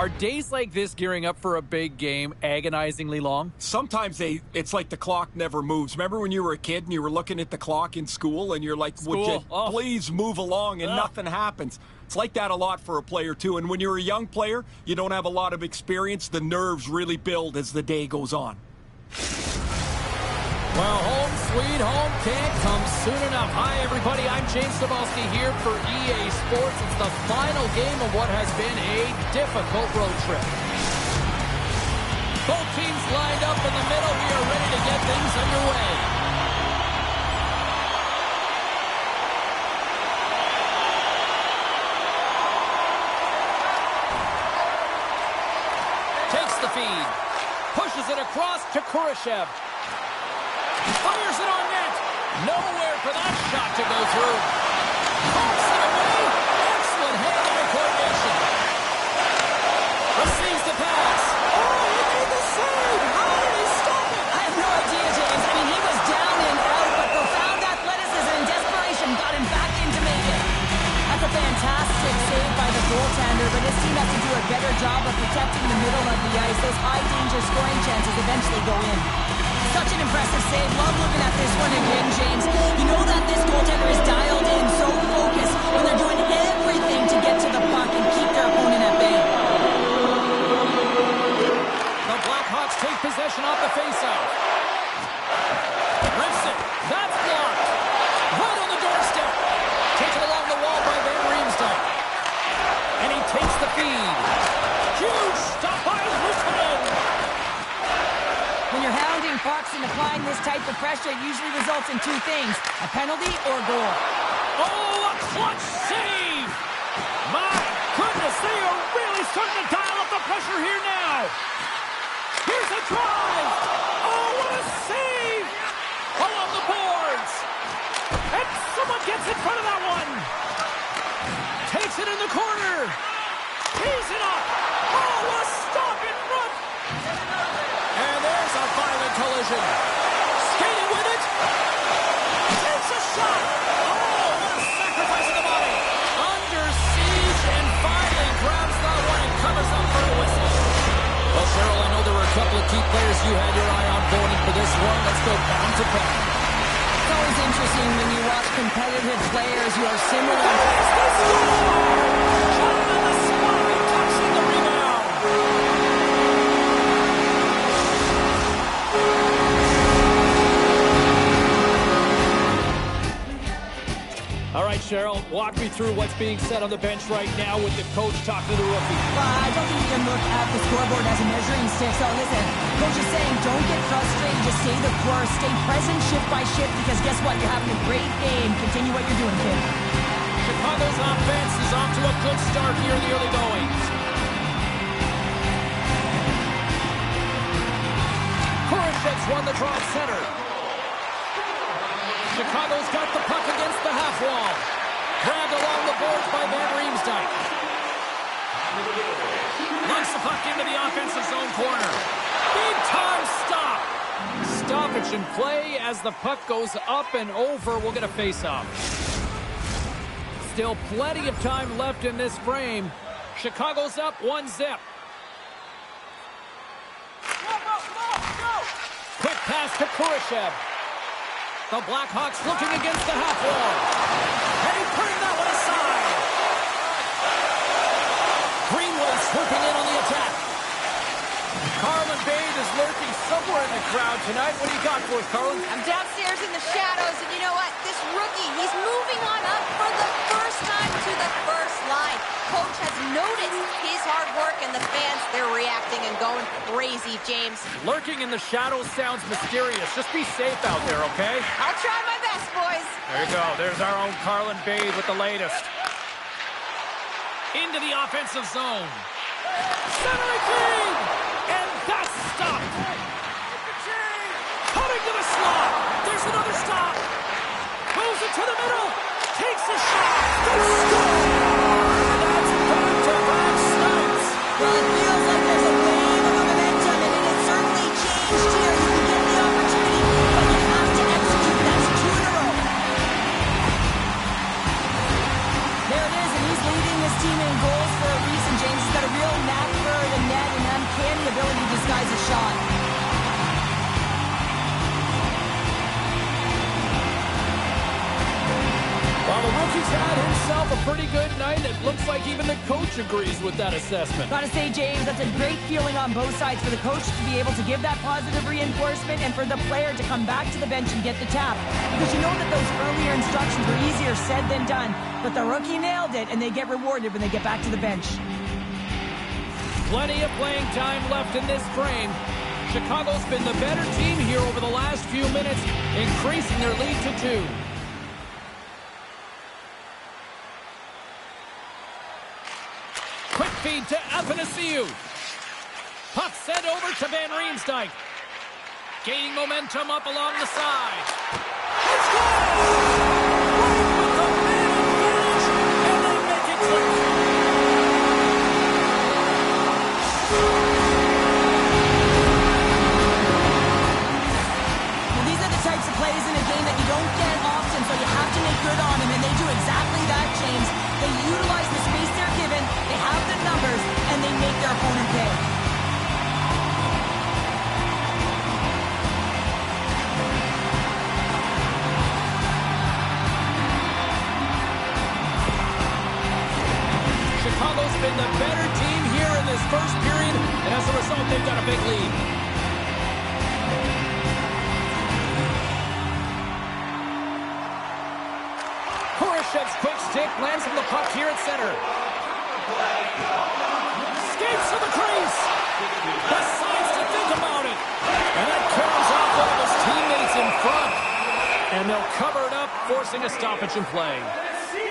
Are days like this gearing up for a big game agonizingly long? Sometimes it's like the clock never moves. Remember when you were a kid and you were looking at the clock in school and you're like, would you please move along, and nothing happens? It's like that a lot for a player too. And when you're a young player, you don't have a lot of experience. The nerves really build as the day goes on. Well, home sweet home can't come soon enough. Hi, everybody. I'm James Cebulski here for EA Sports. It's the final game of what has been a difficult road trip. Both teams lined up in the middle. We are ready to get things underway. Takes the feed. Pushes it across to Kurashev. Fires it on net. Nowhere for that shot to go through. Pumps it away. Excellent hand-eye coordination. Receives the pass. Oh, he made the save. How did he stop it? I have no idea, James. I mean, he was down and out, but profound athleticism and desperation got him back in to make it. That's a fantastic save by the goaltender, but his team has to do a better job of protecting the middle of the ice. Those high-danger scoring chances eventually go in. Such an impressive save. Love looking at this one again, James. You know that this goaltender is dialed in, so focused when they're doing everything to get to the puck and keep their opponent at bay. The Blackhawks take possession off the faceoff. Rips it. That's blocked. Right on the doorstep. Taken along the wall by Van Riemsdyk. And he takes the feed. Huge stop by Lucian. When you're hounding pucks and applying this type of pressure, it usually results in two things, a penalty or a goal. Oh, a clutch save! My goodness, they are really starting to dial up the pressure here now. Here's a drive. Oh, what a save! Along the boards. And someone gets in front of that one. Takes it in the corner. Tees it up. Oh, a stop in front. And there's a violent collision. Skating with it. Takes a shot. Oh, what a sacrifice of the body. Under siege and finally grabs that one and covers up for a whistle. Well, Cheryl, I know there were a couple of key players you had your eye on going for this one. Let's go back to back. It's always interesting when you watch competitive players who are similar. Shot on the spot. Touching the rebound. All right, Cheryl, walk me through what's being said on the bench right now with the coach talking to the rookie. I don't think you can look at the scoreboard as a measuring stick. So listen, coach is saying don't get frustrated, just stay the course, stay present shift by shift, because guess what? You're having a great game. Continue what you're doing, kid. Chicago's offense is off to a good start here in the early goings. Kurashev's won the draw center. Chicago's got the puck against the half wall. Grabbed along the boards by Van Riemsdyk. Knocks the puck into the offensive zone corner. Big time stop. Stoppage in play as the puck goes up and over. We'll get a face-off. Still plenty of time left in this frame. Chicago's up 1-0. Quick pass to Kurashev. The Blackhawks looking against the half wall. And he putting that one aside. Greenway swooping in on the attack. Carlin Bade is lurking somewhere in the crowd tonight. What do you got for us, Carlin? I'm downstairs in the shadows, and you know what? This rookie, he's moving on up for the first time to the first line. Coach has noticed his hard work, and the fans, they're reacting and going crazy, James. Lurking in the shadows sounds mysterious. Just be safe out there, okay? I'll try my best, boys. There you go. There's our own Carlin Bade with the latest. Into the offensive zone. Centering feed! And that's stopped. Cutting to the slot. There's another stop. Goes into the middle. Takes a shot. That's back-to-back snaps. Well, it feels like there's a wave of momentum, and it has certainly changed here. You can get the opportunity, but you have to execute. That's 2 in a row. There it is, and he's leading his team in goals for a reason, James. He's got a real knack for ability to disguise a shot. Well, the rookie's had himself a pretty good night. It looks like even the coach agrees with that assessment. Gotta say, James, that's a great feeling on both sides for the coach to be able to give that positive reinforcement and for the player to come back to the bench and get the tap. Because you know that those earlier instructions were easier said than done. But the rookie nailed it, and they get rewarded when they get back to the bench. Plenty of playing time left in this frame. Chicago's been the better team here over the last few minutes, increasing their lead to 2. Quick feed to Athanasiou. Puck sent over to Van Riemsdyk. Gaining momentum up along the side. It's good! With the man advantage, and they make it clear. Well, these are the types of plays in a game that you don't get often, so you have to make good on them, and they do exactly that, James. They utilize the space they're given, they have the numbers, and they make their opponent pay. Chicago's been the better team here in this first period, and as a result, they've got a big lead. Kurashev's quick stick lands from the puck here at center. Skates to the crease. Decides to think about it. And that carries off one of his teammates in front. And they'll cover it up, forcing a stoppage in play.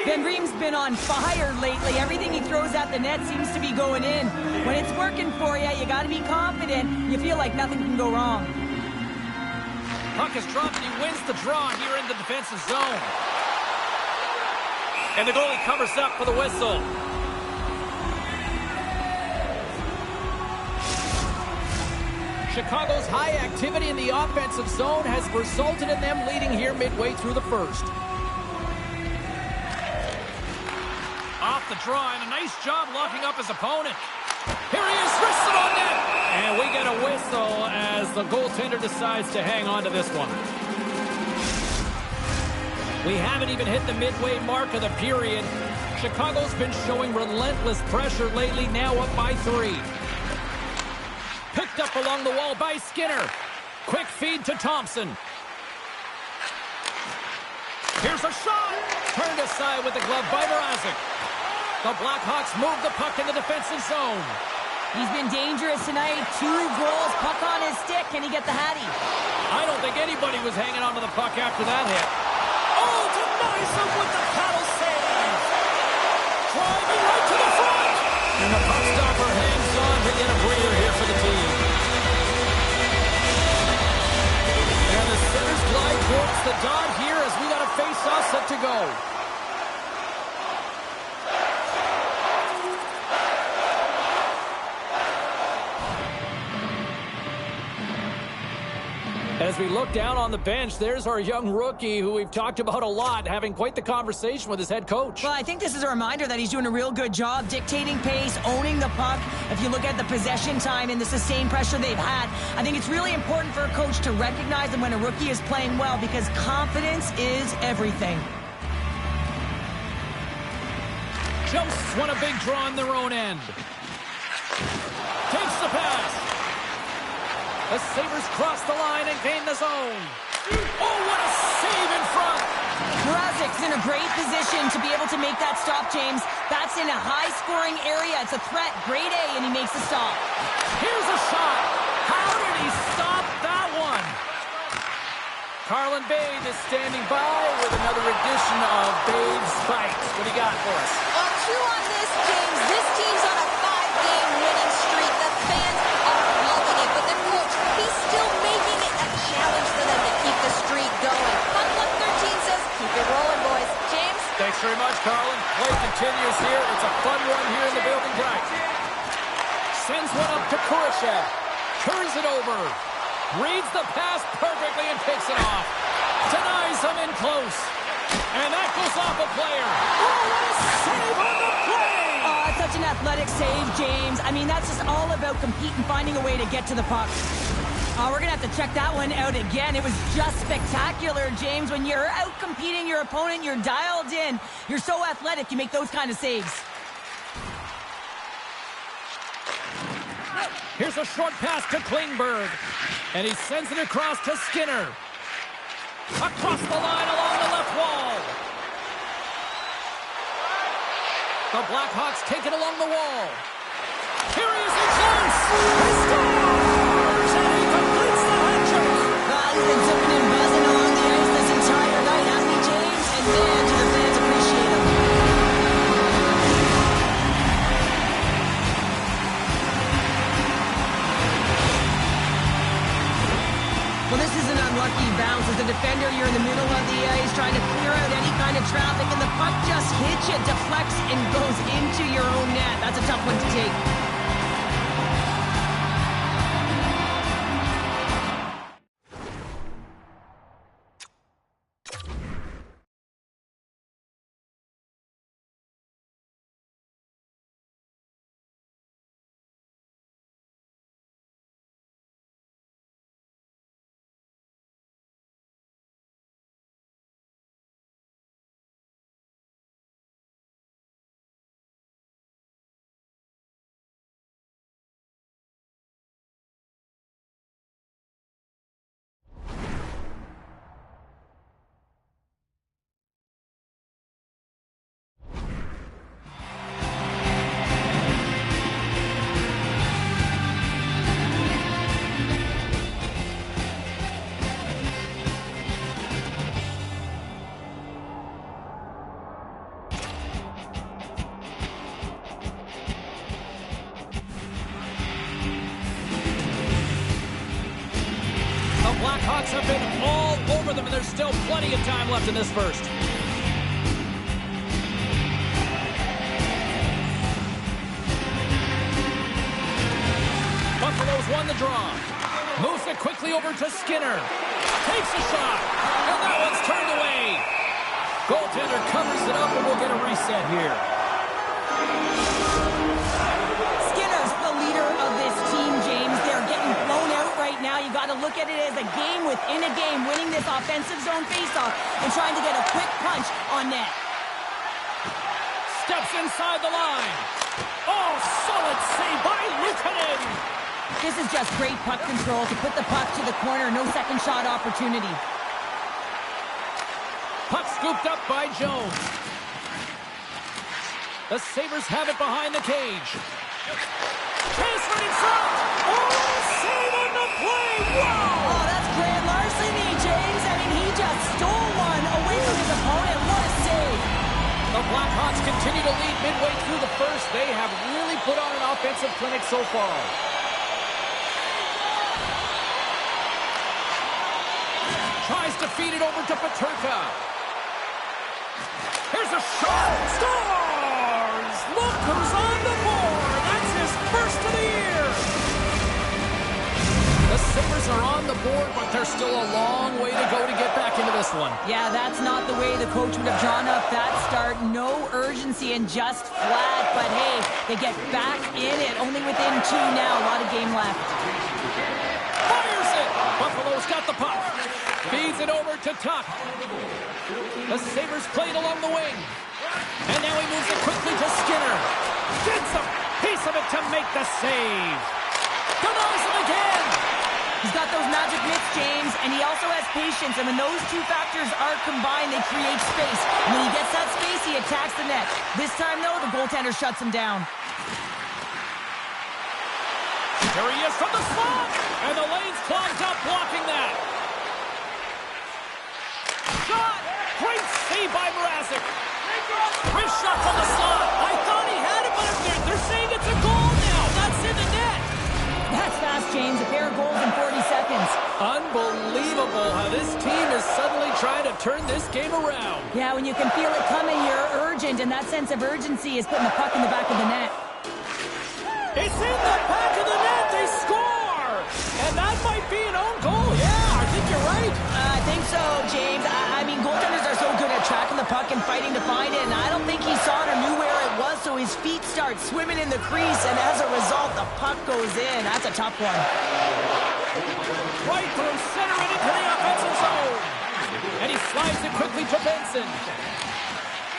Van Riem's been on fire lately. Everything he throws at the net seems to be going in. When it's working for you, you got to be confident. You feel like nothing can go wrong. Puck is dropped and he wins the draw here in the defensive zone. And the goalie covers up for the whistle. Chicago's high activity in the offensive zone has resulted in them leading here midway through the first. Off the draw, and a nice job locking up his opponent. Here he is, wrists it on net. And we get a whistle as the goaltender decides to hang on to this one. We haven't even hit the midway mark of the period. Chicago's been showing relentless pressure lately, now up by 3. Picked up along the wall by Skinner. Quick feed to Thompson. Here's a shot. Turned aside with the glove by Mrazek. The Blackhawks move the puck in the defensive zone. He's been dangerous tonight. 2 goals, puck on his stick. Can he get the hattie? I don't think anybody was hanging on to the puck after that hit. Oh, denies him with the paddle save. Driving right to the front. And the puck stopper hangs on to get a breather here for the team. And the centers glide towards the dot here as we got a face-off set to go. As we look down on the bench, there's our young rookie who we've talked about a lot, having quite the conversation with his head coach. Well, I think this is a reminder that he's doing a real good job dictating pace, owning the puck. If you look at the possession time and the sustained pressure they've had, I think it's really important for a coach to recognize them when a rookie is playing well, because confidence is everything. Jumps won a big draw on their own end. Takes the pass. The Sabres cross the line and gain the zone. Oh, what a save in front. Mrazek's in a great position to be able to make that stop, James. That's in a high-scoring area. It's a threat. Grade A, and he makes the stop. Here's a shot. How did he stop that one? Carlin Bade is standing by with another edition of Bade's Spikes. What do you got for us? Well, 2 on this, James. This team's on a 5-game winning streak. The fans are loving it, but the coach, he's still making it a challenge for them to keep the streak going. Puck Luck 13 says, keep it rolling, boys. James? Thanks very much, Carlin. Play continues here. It's a fun run here in the building tonight. Sends one up to Kurashev. Turns it over. Reads the pass perfectly and takes it off. Denies him in close. And that goes off a player. Oh, what a save on the play! Oh, it's such an athletic save, James. I mean, that's just all about competing, finding a way to get to the puck. Oh, we're going to have to check that one out again. It was just spectacular, James. When you're out competing your opponent, you're dialed in. You're so athletic, you make those kind of saves. Here's a short pass to Klingberg. And he sends it across to Skinner. Across the line along the left wall. The Blackhawks take it along the wall. Here he is in close. He scores! And he completes the hat trick. Well, he's been zipping and buzzing along the ice this entire night, hasn't he, James? And man, do the fans appreciate him. Well, this is an unlucky bounce. As a defender, you're in the middle of the ice trying to clear out any kind of traffic, and the puck just hits you, deflects, and goes into your own net. That's a tough one to take. Blackhawks have been all over them, and there's still plenty of time left in this first. Buffalo's won the draw. Moves it quickly over to Skinner. Takes a shot, and that one's turned away. Goaltender covers it up, and we'll get a reset here. Skinner's the leader of this team, James. They're getting blown out right now. You got to look at it as a game within a game, winning this offensive zone faceoff and trying to get a quick punch on net. Steps inside the line. Oh, solid save by Luukkonen. This is just great puck control to put the puck to the corner. No second shot opportunity. Puck scooped up by Jones. The Sabres have it behind the cage. Transferred in front. Oh, save on the play. Wow! Oh, that's grand larceny, James. I mean, he just stole one away from his opponent. What a save. The Blackhawks continue to lead midway through the first. They have really put on an offensive clinic so far. Tries to feed it over to Peterka. Here's a shot. Scores! Look who's on the board. That's his first of the year. The Sabres are on the board, but there's still a long way to go to get back into this one. Yeah, that's not the way the coach would have drawn up that start. No urgency and just flat. But hey, they get back in it. Only within 2 now. A lot of game left. Fires it. Buffalo's got the puck. Feeds it over to Tuck. The Sabres played along the wing. And now he moves it quickly to Skinner. Gets a piece of it to make the save. Denies him again. He's got those magic mitts, James, and he also has patience. And when those two factors are combined, they create space. And when he gets that space, he attacks the net. This time, though, the goaltender shuts him down. Here he is from the slot. And the lane's clogged up, blocking that. Shot! Great save by Mrazek. Wrist shot from the slot. I thought he had it, but they're saying it's a goal now. That's in the net. That's fast, James. A pair of goals in 40 seconds. Unbelievable how this team is suddenly trying to turn this game around. Yeah, when you can feel it coming, you're urgent, and that sense of urgency is putting the puck in the back of the net. It's in the back of the net. They score. And that might be an own goal. Yeah, I think you're right. I think so, James. I mean, goaltenders are so good at tracking the puck and fighting to find it, and I don't think he saw it or knew where it was, so his feet start swimming in the crease, and as a result, the puck goes in. That's a tough one. Right through center and into the offensive zone. And he slides it quickly to Benson.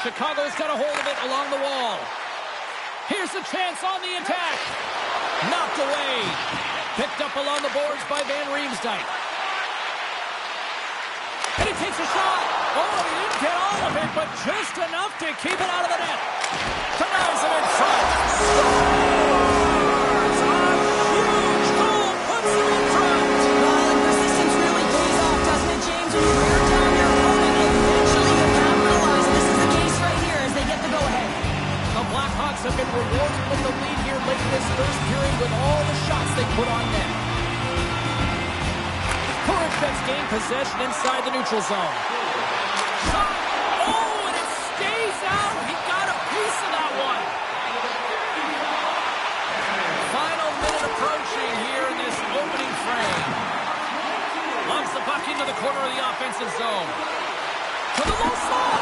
Chicago's got a hold of it along the wall. Here's a chance on the attack. Knocked away. Picked up along the boards by Van Riemsdyk. And he takes a shot. Oh, he didn't get all of it, but just enough to keep it out of the net. Denies it in front. Scores! A huge goal puts him in front. Well, and persistence really pays off, doesn't it, James? When you wear down your opponent, eventually you capitalize. And this is the case right here as they get the go-ahead. The Blackhawks have been rewarded with the lead here late in this first period with all the shots they put on net. Courage gained possession inside the neutral zone. Shot! Oh, and it stays out! He got a piece of that one! Final minute approaching here in this opening frame. Lumps the puck into the corner of the offensive zone. To the low slot!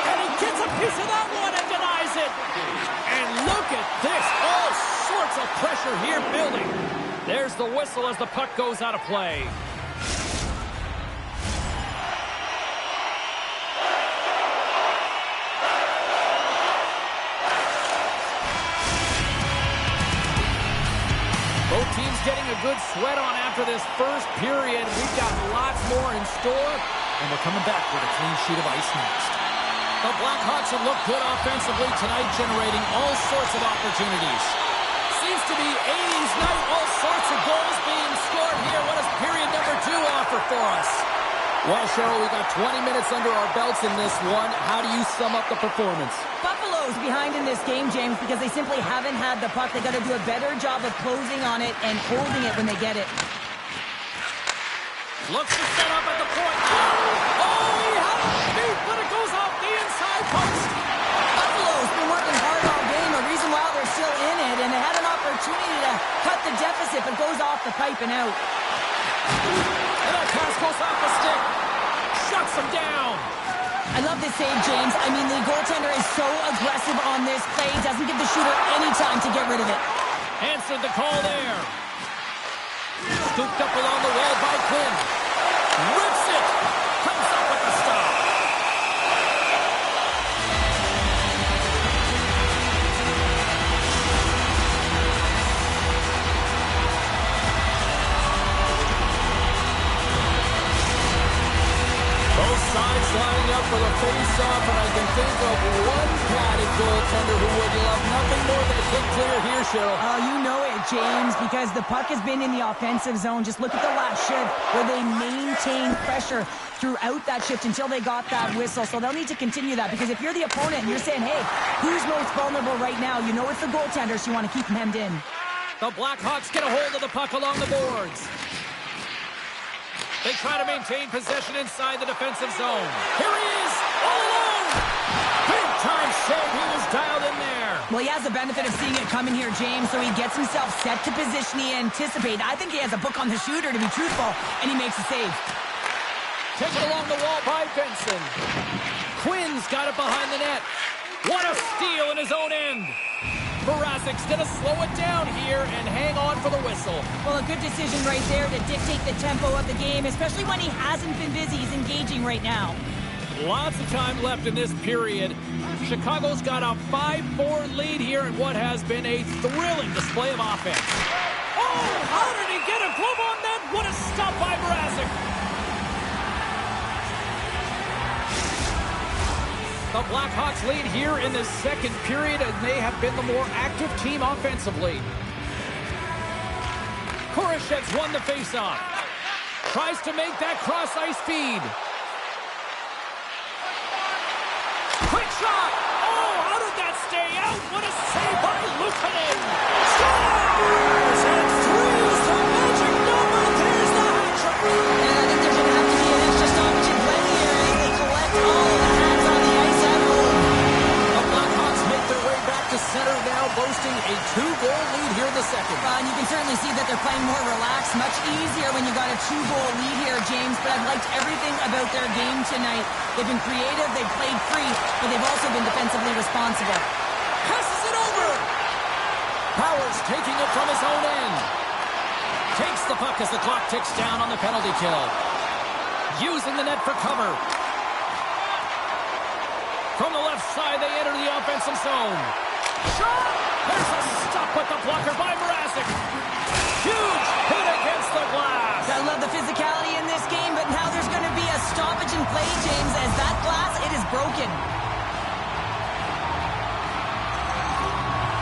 And he gets a piece of that one and denies it! And look at this! All sorts of pressure here building. There's the whistle as the puck goes out of play. Both teams getting a good sweat on after this first period. We've got lots more in store, and we're coming back with a clean sheet of ice next. The Blackhawks have looked good offensively tonight, generating all sorts of opportunities. Seems to be 80s night, all sorts of goals being scored here. What does period number 2 offer for us? Well, Cheryl, we got 20 minutes under our belts in this one. How do you sum up the performance? Buffalo's behind in this game, James, because they simply haven't had the puck. They got to do a better job of closing on it and holding it when they get it. Looks to set up at the point. Oh, he had a beat, but it goes off the inside post. Buffalo's been working hard all game. The reason why they're still in it, and they had an opportunity to cut the deficit, but goes off the pipe and out. And that pass goes off the stick. Shuts him down. I love this save, James. I mean, the goaltender is so aggressive on this play. Doesn't give the shooter any time to get rid of it. Answered the call there. Scooped up along the wall by Quinn. Rips it. Comes up with the stop. Both sides lining up for the face-off, and I can think of one platted goaltender who would love nothing more than a quick clear here, Cheryl. Oh, you know it, James, because the puck has been in the offensive zone. Just look at the last shift where they maintained pressure throughout that shift until they got that whistle. So they'll need to continue that, because if you're the opponent and you're saying, hey, who's most vulnerable right now? You know it's the goaltender, so you want to keep him hemmed in. The Blackhawks get a hold of the puck along the boards. They try to maintain possession inside the defensive zone. Here he is, all alone. Big time save. He was dialed in there. Well, he has the benefit of seeing it coming here, James, so he gets himself set to position he anticipated. I think he has a book on the shooter, to be truthful, and he makes a save. Taken along the wall by Benson. Quinn's got it behind the net. What a steal in his own end. Mrazek's going to slow it down here and hang on for the whistle. Well, a good decision right there to dictate the tempo of the game, especially when he hasn't been busy. He's engaging right now. Lots of time left in this period. Chicago's got a 5-4 lead here in what has been a thrilling display of offense. Oh, how did he get a glove on that? What a stop by Mrazek. The Blackhawks lead here in the second period, and they have been the more active team offensively. Korashek's won the faceoff. Tries to make that cross-ice feed. Quick shot! Oh, how did that stay out? What a save by Luukkonen! Scores! And three's the magic number. There's the hat trick. And I think there's going to have to be an extra stoppage in play here as they collect all of the hats on the ice at home. The Blackhawks make their way back to center now, boasting a 2-goal lead here in the second. And you can certainly see that they're playing more relaxed, much easier when you got a 2-goal lead here, James. But I've liked everything about their game tonight. They've been creative, they've played free, but they've also been defensively responsible. Passes Powers taking it from his own end. Takes the puck as the clock ticks down on the penalty kill. Using the net for cover. From the left side, they enter the offensive zone. Shot! There's a stop with the blocker by Mrazek. Huge hit against the glass. I love the physicality in this game, but now there's going to be a stoppage in play, James, as that glass, it is broken.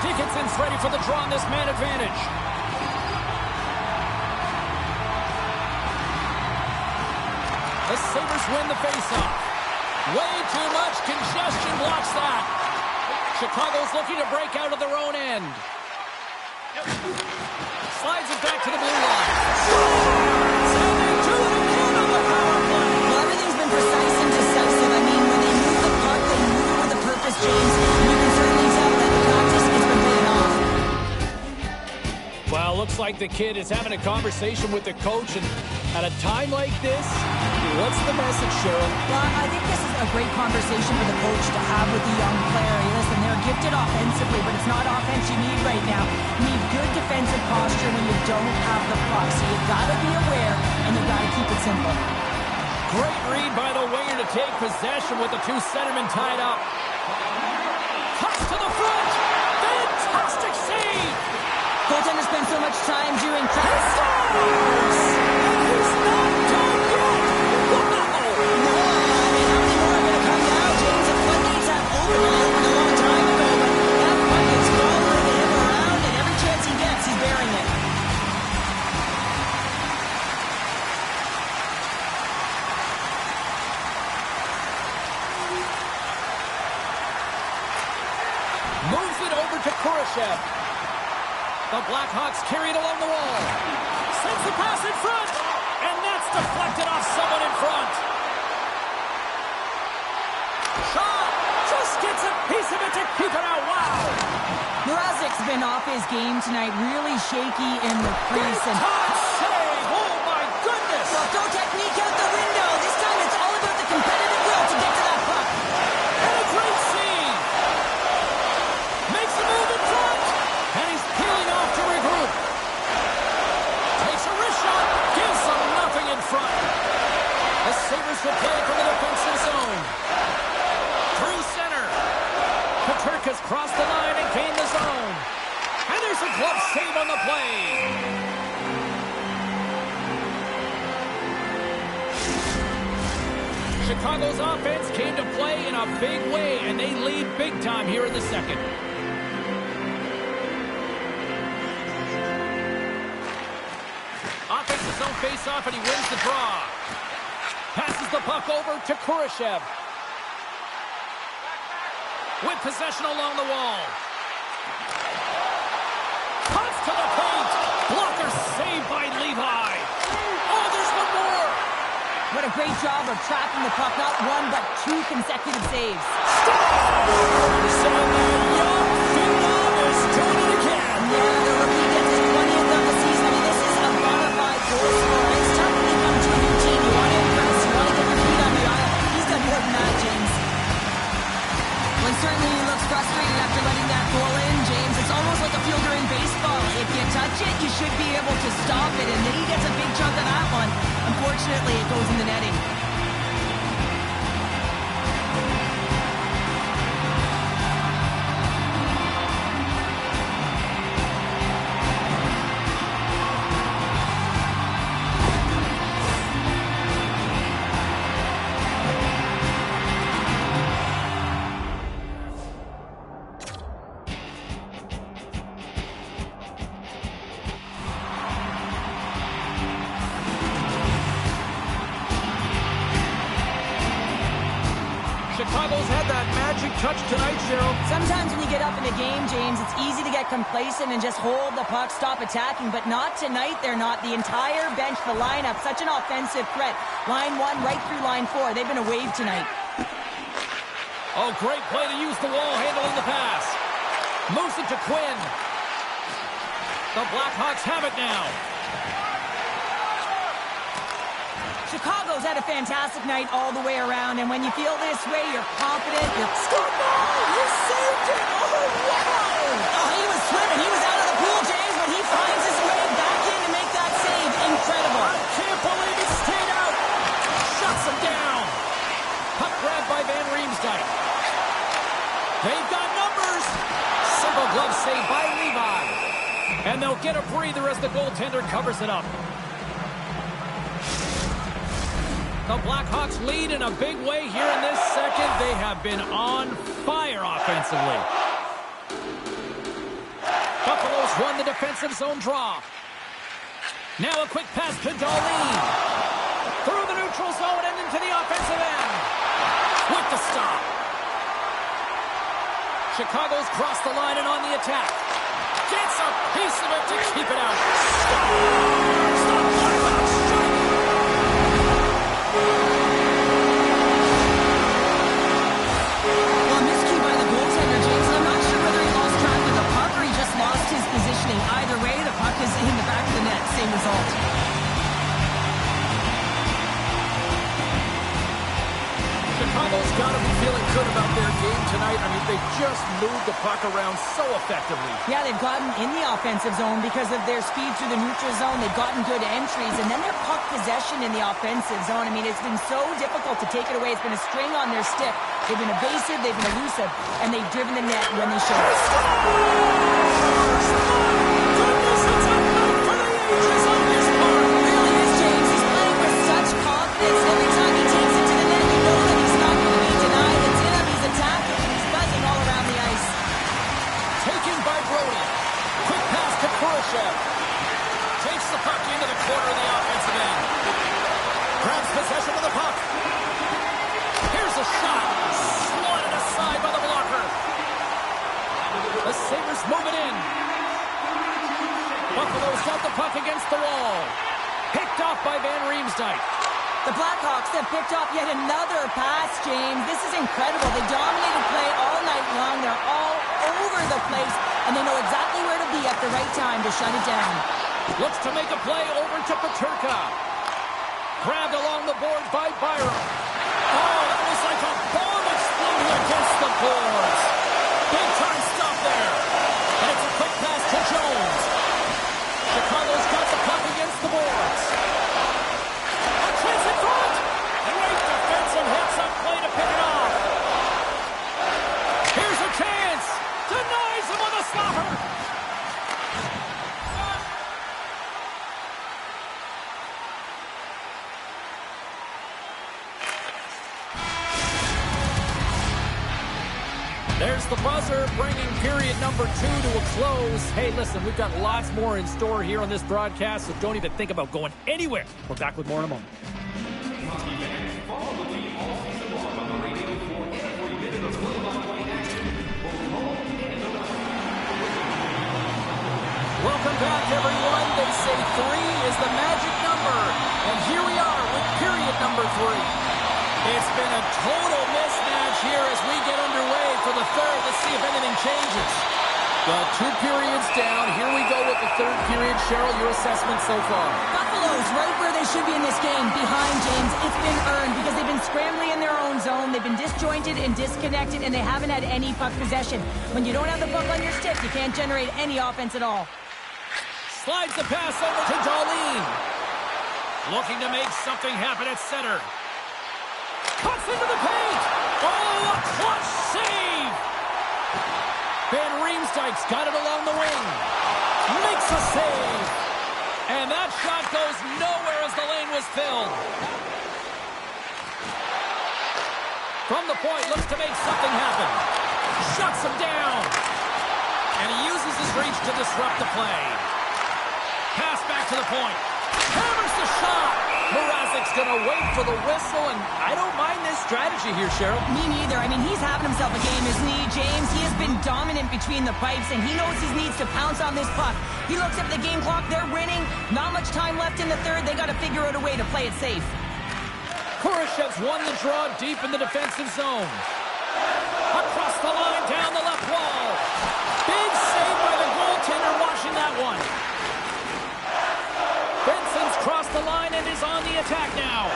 Dickinson's ready for the draw on this man advantage. The Sabres win the faceoff. Way too much congestion blocks that. Chicago's looking to break out of their own end. Slides it back to the blue line. And they do it again on the power play. Well, everything's been precise and decisive. I mean, when they move the puck, they move it with a purpose, James. And you can certainly tell that in practice it's been paying off. Well, looks like the kid is having a conversation with the coach, and at a time like this, what's the message, Cheryl? Well, I think this is a great conversation for the coach to have with the young player. Listen, they're gifted offensively, but it's not offense you need right now. You need good defensive posture when you don't have the puck. So you've got to be aware, and you've got to keep it simple. Great read by the winger to take possession with the two centermen tied up. Toss to the front. Fantastic save. Goaltender spent so much time doing He's not done yet. Wow. No, I mean, how many more are going to come now, James? The floodgates have opened a long time ago, but that puck is following him around, and every chance he gets, he's bearing it. Moves it over to Kurashev. The Blackhawks carry it along the wall. Sends the pass in front. And that's deflected off someone in front. Shot. Just gets a piece of it to keep it out. Wow. Mrazek's been off his game tonight, really shaky in the crease. And Top save. Oh, my goodness. well, throw technique out the window. This time it's all about the competitive will to get to that puck. And a great save. Makes a move in front. And he's peeling off to regroup. Takes a wrist shot. Gives them nothing in front. The Sabres will play from the defensive zone. Through center. Peterka's crossed the line and gained the zone. And there's a glove save on the play. Chicago's offense came to play in a big way, and they lead big time here in the second. Offensive zone face-off, and he wins the draw. Passes the puck over to Kurashev. With possession along the wall. Cuts to the paint. Blocker saved by Levi. Oh, there's one more. What a great job of trapping the puck. Not one, but two consecutive saves. Stars! And the young phenom is doing it again. Yeah, the rookie gets his 20th of the season. I mean, this is a bona fide goal scorer. It's tough when you come to a new team. You want to impress. You want to get your feet on the aisle. He's done more than that, James. Well, certainly he looks frustrated after letting that goal in, James. It's almost like a fielder in baseball. If you touch it, you should be able to stop it. And then he gets a big chunk of that one. Unfortunately, it goes in the netting. Chicago's had that magic touch tonight, Cheryl. Sometimes when you get up in a game, James, it's easy to get complacent and just hold the puck, stop attacking, but not tonight. They're not. The entire bench, the lineup, such an offensive threat. Line 1 right through line 4. They've been a wave tonight. Oh, great play to use the wall, handling the pass. Moves it to Quinn. The Blackhawks have it now. Chicago's had a fantastic night all the way around, and when you feel this way, you're confident, you're... Score ball! You saved it! Oh, wow! Oh, he was swimming. He was out of the And they'll get a breather as the goaltender covers it up. The Blackhawks lead in a big way here in this second. They have been on fire offensively. Buffalo's won the defensive zone draw. Now a quick pass to Darlene. Through the neutral zone and into the offensive end. With the stop. Chicago's crossed the line and on the attack. Gets a piece of it to keep it out. Scores! The Blackhawks strike! Well, miscue by the goaltender, James. I'm not sure whether he lost track of the puck or he just lost his positioning. Either way, the puck is in the back of the net. Same result. Chicago's got to be feeling good about their game tonight. I mean, they just moved the puck around so effectively. Yeah, they've gotten in the offensive zone because of their speed through the neutral zone. They've gotten good entries, and then their puck possession in the offensive zone. I mean, it's been so difficult to take it away. It's been a string on their stick. They've been evasive, they've been elusive, and they've driven the net when they should. Goodness, it's a night for the ages on this part. It really is, James. He's playing with such confidence. Every time he takes it to the net, you know that he's not going to be denied. It's in him, he's attacking, and he's buzzing all around the ice. Taken by Brody. Quick pass to Khrushchev. Takes the puck into the corner of the offensive end. Grabs possession of the puck. Here's a shot. Swatted aside by the blocker. The Sabres move it in. Buffalo's got the puck against the wall. Picked off by Van Riemsdyk. The Blackhawks have picked up yet another pass, James. This is incredible. They dominated play all night long. They're all over the place, and they know exactly where to be at the right time to shut it down. Looks to make a play over to Peterka. Grabbed along the boards by Byram. Oh, that was like a bomb exploding against the boards. Big time stop there. And it's a quick pass to Jones. Chicago's got the puck against the boards. A chance in front. Great defensive hits up play to pick it off. Here's a chance. Denies him with a stopper. There's the buzzer, bringing period number 2 to a close. Hey, listen, we've got lots more in store here on this broadcast, so don't even think about going anywhere. We're back with more in a moment. Welcome back, everyone. They say 3 is the magic number, and here we are with period number 3. It's been a total mismatch here as we get underway for the third. Let's see if anything changes. Well, 2 periods down. Here we go with the third period. Cheryl, your assessment so far? Buffalo's right where they should be in this game, behind James. It's been earned because they've been scrambling in their own zone. They've been disjointed and disconnected, and they haven't had any puck possession. When you don't have the puck on your stick, you can't generate any offense at all. Slides the pass over to Darlene. Looking to make something happen at center. Cuts into the paint. Oh, a clutch save. Van Riemsdyk's got it along the wing. Makes a save. And that shot goes nowhere as the lane was filled. From the point, looks to make something happen. Shuts him down. And he uses his reach to disrupt the play. Pass back to the point. Hammers the shot. Mrazek's going to wait for the whistle, and I don't mind this strategy here, Cheryl. Me neither. I mean, he's having himself a game, isn't he, James? He has been dominant between the pipes, and he knows he needs to pounce on this puck. He looks at the game clock. They're winning. Not much time left in the third. They got to figure out a way to play it safe. Khrushchev's won the draw deep in the defensive zone. Across the line, down the left wall. Big save by the goaltender watching that one. Benson's crossed the line and is on the attack now.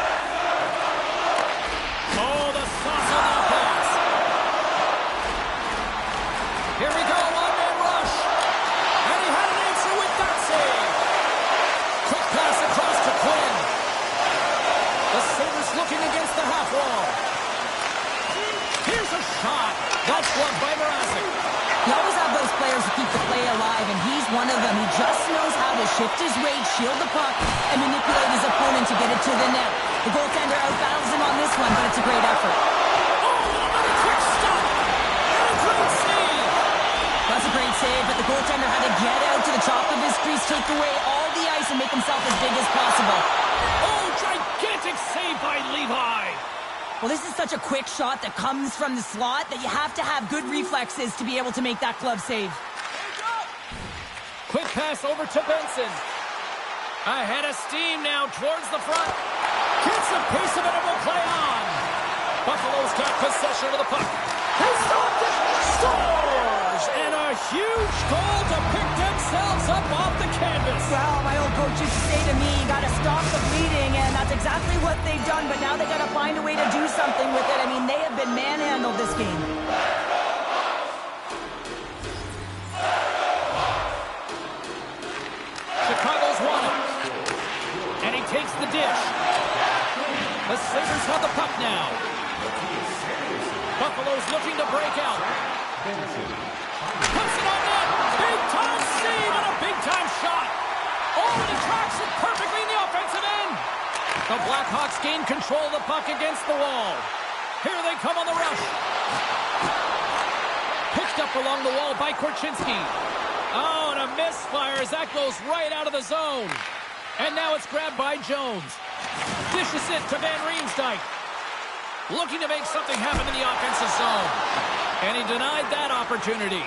Oh, the sauce on that pass. Here we go, one-man rush. And he had an answer with that save. Quick pass across to Quinn. The Sabres looking against the half wall. one of them. He just knows how to shift his weight, shield the puck, and manipulate his opponent to get it to the net. The goaltender outbattles him on this one, but it's a great effort. Oh, another quick stop! And a great save! That's a great save, but the goaltender had to get out to the top of his crease, take away all the ice, and make himself as big as possible. Oh, gigantic save by Levi! Well, this is such a quick shot that comes from the slot that you have to have good reflexes to be able to make that glove save. Quick pass over to Benson. Ahead of steam now towards the front. Gets a piece of it and will play on. Buffalo's got possession of the puck. He stopped it. Scores! And a huge goal to pick themselves up off the canvas. Well, my old coach used to say to me, you got to stop the bleeding, and that's exactly what they've done, but now they got to find a way to do something with it. I mean, they have been manhandled this game. Chicago's won it. And he takes the dish. The Sabres have the puck now. Buffalo's looking to break out. Puts it on net. Big time save and a big time shot. Oh, and he tracks it perfectly in the offensive end. The Blackhawks gain control of the puck against the wall. Here they come on the rush. Picked up along the wall by Korchinski. Oh, and a misfire as that goes right out of the zone. And now it's grabbed by Jones. Dishes it to Van Riemsdyk. Looking to make something happen in the offensive zone. And he denied that opportunity.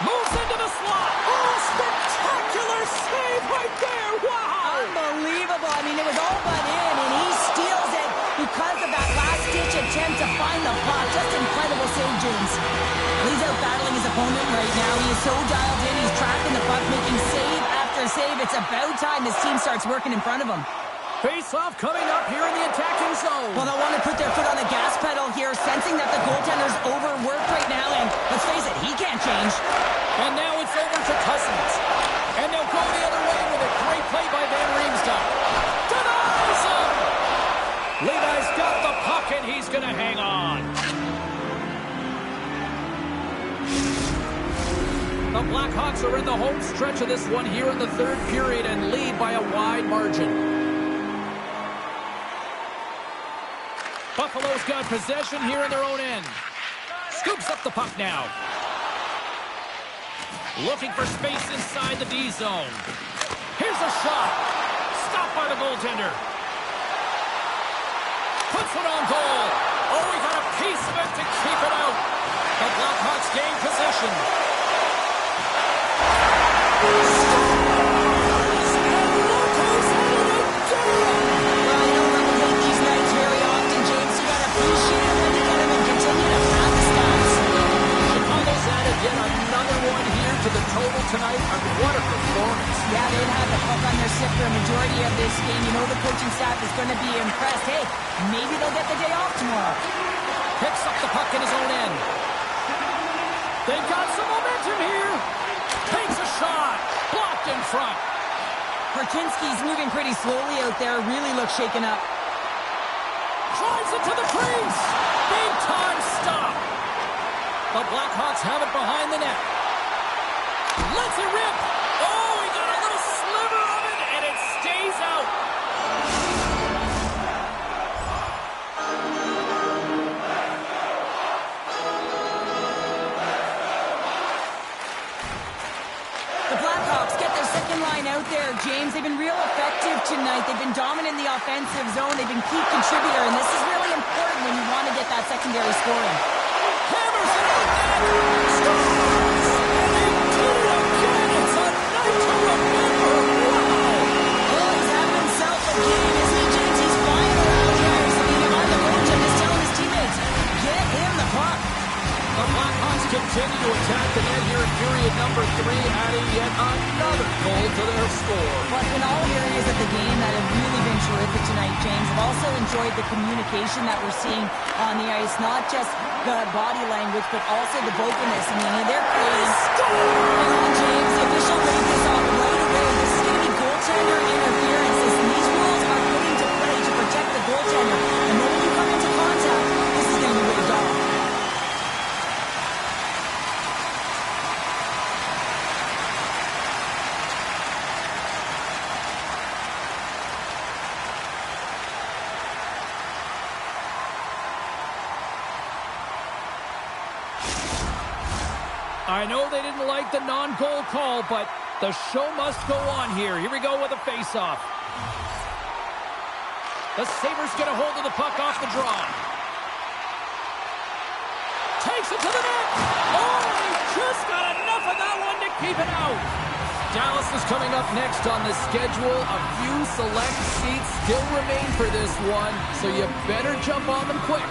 Moves into the slot. Oh, spectacular save right there. Wow. Unbelievable. I mean, it was all but in, and he steals it because of that last-ditch attempt to find the puck. Just incredible save, James. He's out battling his opponent right now. He is so dialed in. He's tracking the puck, making save after save. It's about time his team starts working in front of him. Face-off coming up here in the attacking zone. Well, they'll want to put their foot on the gas pedal here, sensing that the goaltender's overworked right now, and let's face it, he can't change. And now it's over to Cousins. And they'll go the other way with a great play by Van Riemsdyk. Denies him! Levi's got the puck, and he's going to hang on. The Blackhawks are in the home stretch of this one here in the third period and lead by a wide margin. Buffalo's got possession here in their own end. Scoops up the puck now. Looking for space inside the D zone. Here's a shot. Stopped by the goaltender. Puts it on goal. Oh, he got a piece of it to keep it out. The Blackhawks gain possession. Yet another one here to the total tonight, and what a performance. Yeah, they've had the puck on their stick for a majority of this game. You know the coaching staff is going to be impressed. Hey, maybe they'll get the day off tomorrow. Picks up the puck in his own end. They've got some momentum here. Takes a shot. Blocked in front. Korchinski's moving pretty slowly out there. Really looks shaken up. Drives it to the crease. Big time stop. The Blackhawks have it behind the net. Lets it rip. Oh, he got a little sliver of it, and it stays out. The Blackhawks get their second line out there, James. They've been real effective tonight. They've been dominant in the offensive zone. They've been key contributor, and this is really important when you want to get that secondary scoring. Hammers it out there. Scores! And they did it again. It's a night to remember. Wow! Oh, he's having himself a game, isn't he, James? He's flying around here. I mean, if I'm the coach, I'm just telling his teammates, get him the puck. The Blackhawks continue to attack the net here in period number 3, adding yet another goal to their score. But in all areas of the game that have really been terrific tonight, James, I've also enjoyed the communication that we're seeing on the ice, not just the body language, but also the vocalness. I mean, they're creating... Hang on, James. The official read this off right away. This is going to be goaltender interferences, and these rules are put into play to protect the goaltender. And then when you come into contact, this is going to be waved off. I know they didn't like the non-goal call, but the show must go on here. Here we go with a face-off. The Sabres get a hold of the puck off the draw. Takes it to the net. Oh, he just got enough of that one to keep it out. Dallas is coming up next on the schedule. A few select seats still remain for this one, so you better jump on them quick.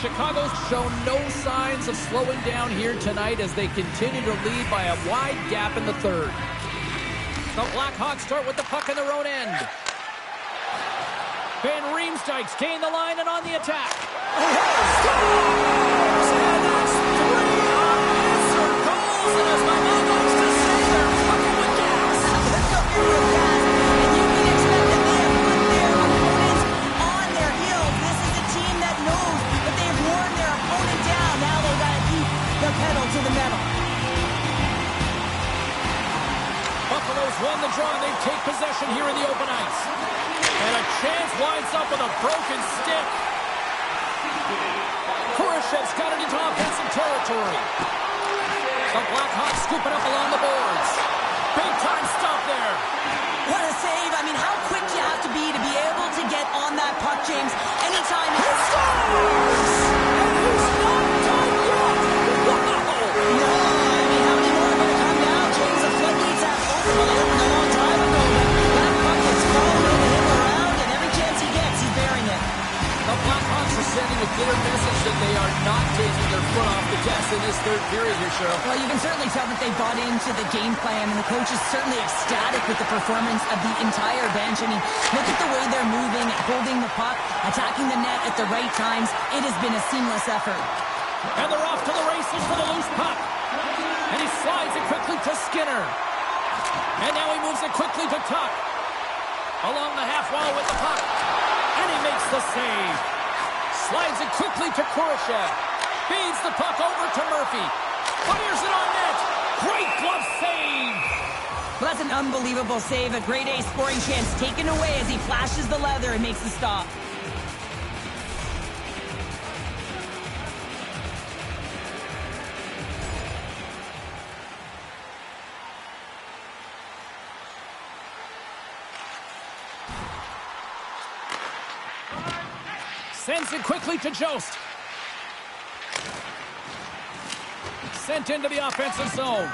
Chicago's shown no signs of slowing down here tonight as they continue to lead by a wide gap in the third. The Blackhawks start with the puck in their own end. Van Riemsdyk's gain the line and on the attack. Scores! And that's 3 unanswered goals. And as my mom likes to say, they're fucking with gas. They're fucking with gas. And you can expect that they have put their opponents on their heels. This is a team that knows that they've worn their opponent down. Now they've got to keep the pedal to the metal. Buffalo's won the draw. They take possession here in the open ice. And a chance winds up with a broken stick. Kurashev's got it into offensive territory. The Blackhawks scoop it up along the boards. Big time stop there. What a save. I mean, how quick you have to be able to get on that puck, James. Anytime he scores! And he's not done yet. Wow! No, I mean, how many more are going to come now, James? The floodgates have opened. Well, they opened a long time ago, but that puck is following him around, and every chance he gets, he's bearing it. The Blackhawks are sending a clear message that they are not taking their foot off the gas in this third period here, Cheryl. Well, you can certainly tell that they bought into the game plan, and the coach is certainly ecstatic with the performance of the entire bench. I mean, look at the way they're moving, holding the puck, attacking the net at the right times. It has been a seamless effort. And they're off to the races for the loose puck. And he slides it quickly to Skinner. And now he moves it quickly to Tuck. Along the half wall with the puck. And he makes the save. Slides it quickly to Kurashev. Feeds the puck over to Murphy. Fires it on net. Great glove save. Well, that's an unbelievable save. A grade A scoring chance taken away as he flashes the leather and makes the stop. Sends it quickly to Jost. Sent into the offensive zone.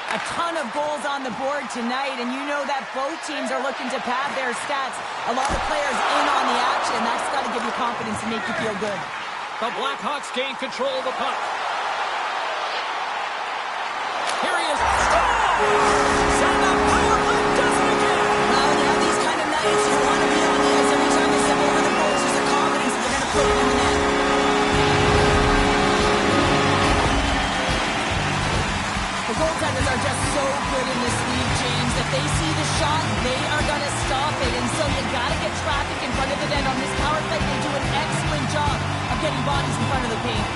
A ton of goals on the board tonight, and you know that both teams are looking to pad their stats. A lot of players in on the action. That's got to give you confidence and make you feel good. The Blackhawks gain control of the puck. Here he is. Scores! And the power play does it again. Now, when you have these kind of nights, you want to be on the ice every time they step over the goals. There's a confidence that they're going to put it in the net. The goaltenders are just so good in this league, James. If they see the shot, they are going to stop it. And so you got to get traffic in front of the net. On this power play, they do an excellent job of getting bodies in front of the paint.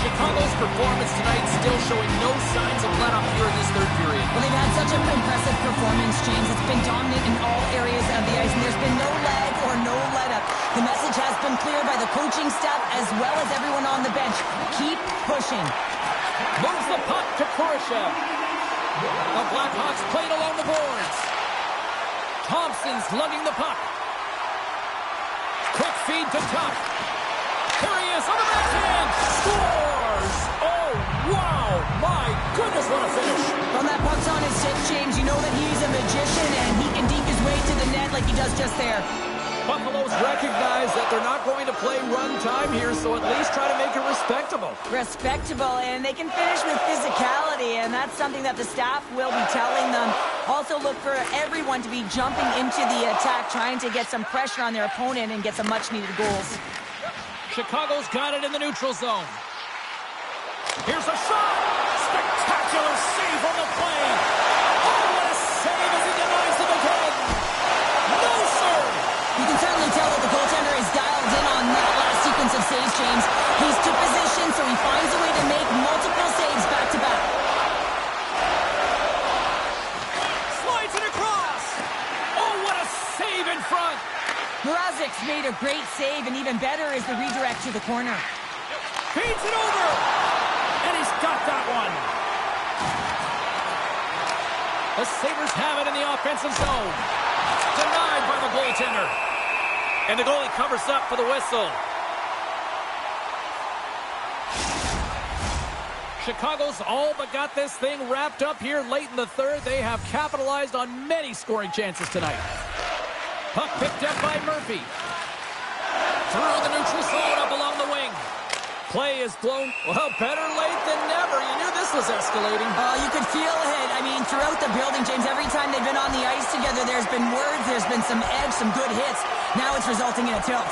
Chicago's performance tonight still showing no signs of let-up here in this third period. Well, they've had such an impressive performance, James. It's been dominant in all areas of the ice, and there's been no lag or no let-up. The message has been clear by the coaching staff as well as everyone on the bench. Keep pushing. Moves the puck to Kurashev. The Blackhawks played along the boards. Thompson's lugging the puck. Quick feed to Tuck. Here he is on the backhand. Scores! Oh, wow! My goodness, what a finish. When that puck's on his stick, James, you know that he's a magician and he can deke his way to the net like he does just there. Buffalo's recognize that they're not going to play run time here, so at least try to make it respectable. Respectable, and they can finish with physicality, and that's something that the staff will be telling them. Also look for everyone to be jumping into the attack, trying to get some pressure on their opponent and get some much-needed goals. Chicago's got it in the neutral zone. Here's a shot! Spectacular save on the play! Oh, what a save as he denies them again! No, sir! You can certainly tell that the goaltender is dialed in on that last sequence of saves, James. He's to position, so he finds a way to make multiple saves back-to-back. Slides it across! Oh, what a save in front! and even better is the redirect to the corner. Feeds it over! And he's got that one. The Sabres have it in the offensive zone. Denied by the goaltender. And the goalie covers up for the whistle. Chicago's all but got this thing wrapped up here late in the third. They have capitalized on many scoring chances tonight. Puck picked up by Murphy. Through the neutral zone up along the wing. Play is blown. Well, better late than never. You knew this was escalating. You could feel it. I mean, throughout the building, James, every time they've been on the ice together, there's been words, there's been some edge, some good hits. Now it's resulting in a tilt.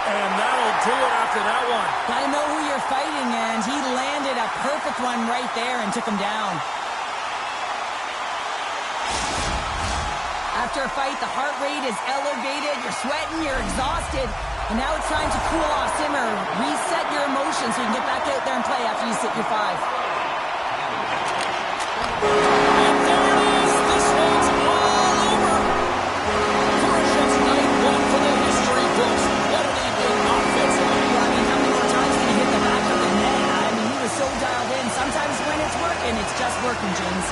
And that'll do it after that one. Gotta know who you're fighting, and he landed a perfect one right there and took him down. After a fight, the heart rate is elevated, you're sweating, you're exhausted, and now it's time to cool off, simmer, reset your emotions so you can get back out there and play after you sit your 5. And there it is. This one's all over. Khrushchev's night one for the history books. What an evening offensively. Yeah, I mean, how many more times can you hit the back of the net? I mean, he was so dialed in. Sometimes when it's working, it's just working, James.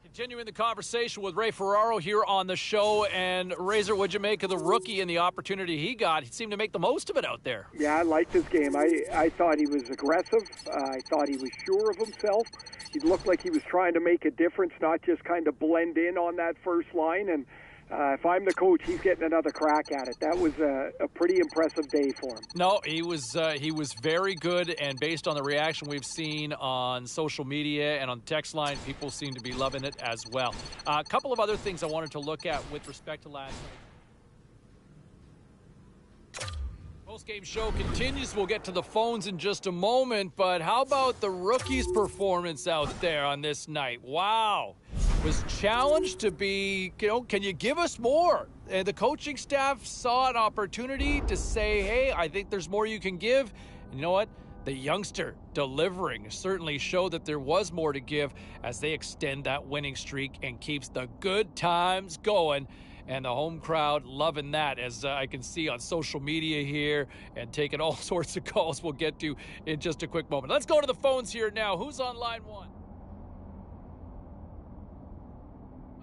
Continuing the conversation with Ray Ferraro here on the show. And Razor, what'd you make of the rookie and the opportunity he got? He seemed to make the most of it out there. Yeah, I liked his game. I thought he was aggressive. I thought he was sure of himself. He looked like he was trying to make a difference, not just kind of blend in on that first line. And if I'm the coach, he's getting another crack at it. That was a pretty impressive day for him. No, he was very good, and based on the reaction we've seen on social media and on text line, people seem to be loving it as well. A couple of other things I wanted to look at with respect to last night. Post-game show continues. We'll get to the phones in just a moment, but how about the rookie's performance out there on this night? Wow. Was challenged to be, can you give us more? And the coaching staff saw an opportunity to say, hey, I think there's more you can give. And you know what? The youngster delivering certainly showed that there was more to give as they extend that winning streak and keeps the good times going. And the home crowd loving that, as I can see on social media here and taking all sorts of calls we'll get to in just a quick moment. Let's go to the phones here now. Who's on line 1?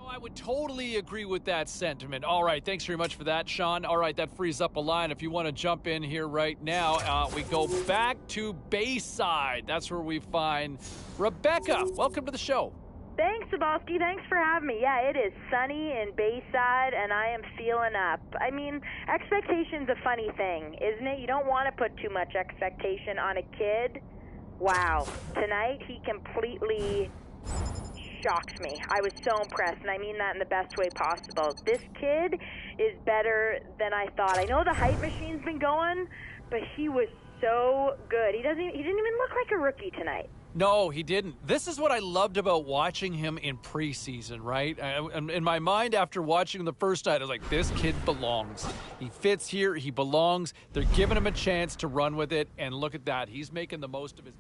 I would totally agree with that sentiment. All right, thanks very much for that, Sean. All right, that frees up a line. If you want to jump in here right now, we go back to Bayside. That's where we find Rebecca. Welcome to the show. Thanks, Sabowski. Thanks for having me. Yeah, it is sunny in Bayside, and I am feeling up. I mean, expectation's a funny thing, isn't it? You don't want to put too much expectation on a kid. Wow. Tonight, he completely shocked me. I was so impressed, and I mean that in the best way possible. This kid is better than I thought. I know the hype machine's been going, but he was so good. He didn't even look like a rookie tonight. No, he didn't. This is what I loved about watching him in preseason, right? In my mind, after watching him the first night, I was like, this kid belongs. He fits here. He belongs. They're giving him a chance to run with it, and look at that. He's making the most of his...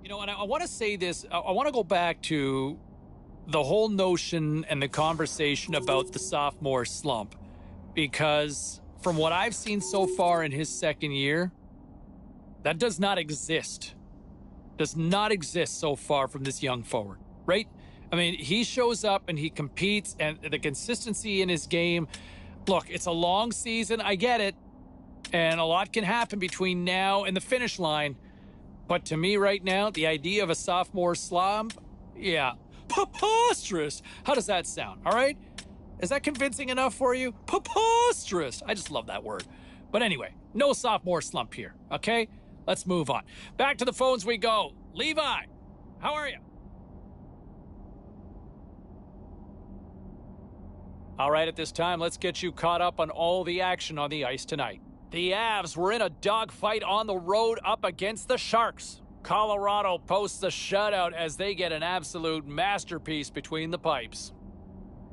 And I want to say this. I want to go back to the whole notion and the conversation about the sophomore slump, because from what I've seen so far in his second year, that does not exist. Does not exist so far from this young forward, right? I mean, he shows up and he competes, and the consistency in his game. Look, it's a long season. I get it. And a lot can happen between now and the finish line. But to me right now, the idea of a sophomore slump, yeah, preposterous. How does that sound, all right? Is that convincing enough for you? Preposterous. I just love that word. But anyway, no sophomore slump here, okay? Let's move on. Back to the phones we go. Levi, how are you? All right, at this time, let's get you caught up on all the action on the ice tonight. The Avs were in a dogfight on the road up against the Sharks. Colorado posts a shutout as they get an absolute masterpiece between the pipes.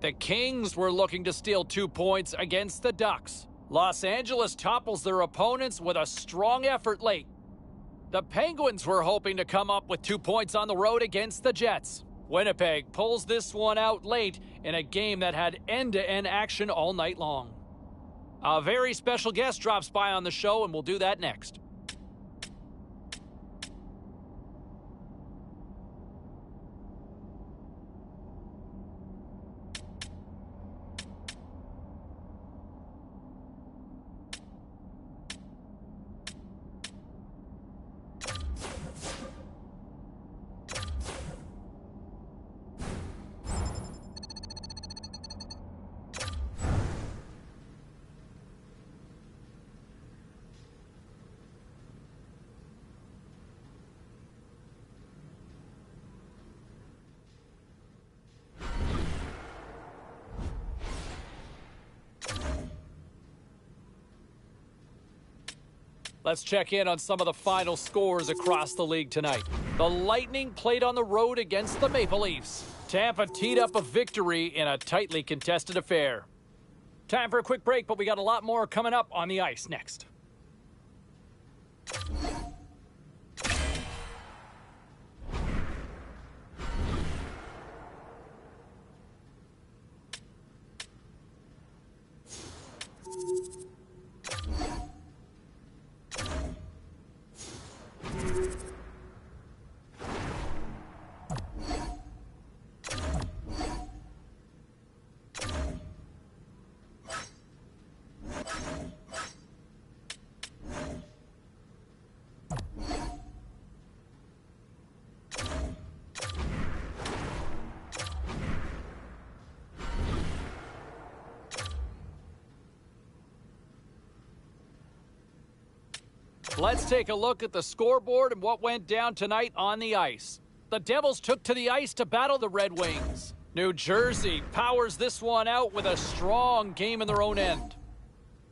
The Kings were looking to steal 2 points against the Ducks. Los Angeles topples their opponents with a strong effort late. The Penguins were hoping to come up with 2 points on the road against the Jets. Winnipeg pulls this one out late in a game that had end-to-end action all night long. A very special guest drops by on the show, and we'll do that next. Let's check in on some of the final scores across the league tonight. The Lightning played on the road against the Maple Leafs. Tampa teed up a victory in a tightly contested affair. Time for a quick break, but we got a lot more coming up on the ice next. Let's take a look at the scoreboard and what went down tonight on the ice. The Devils took to the ice to battle the Red Wings. New Jersey powers this one out with a strong game in their own end.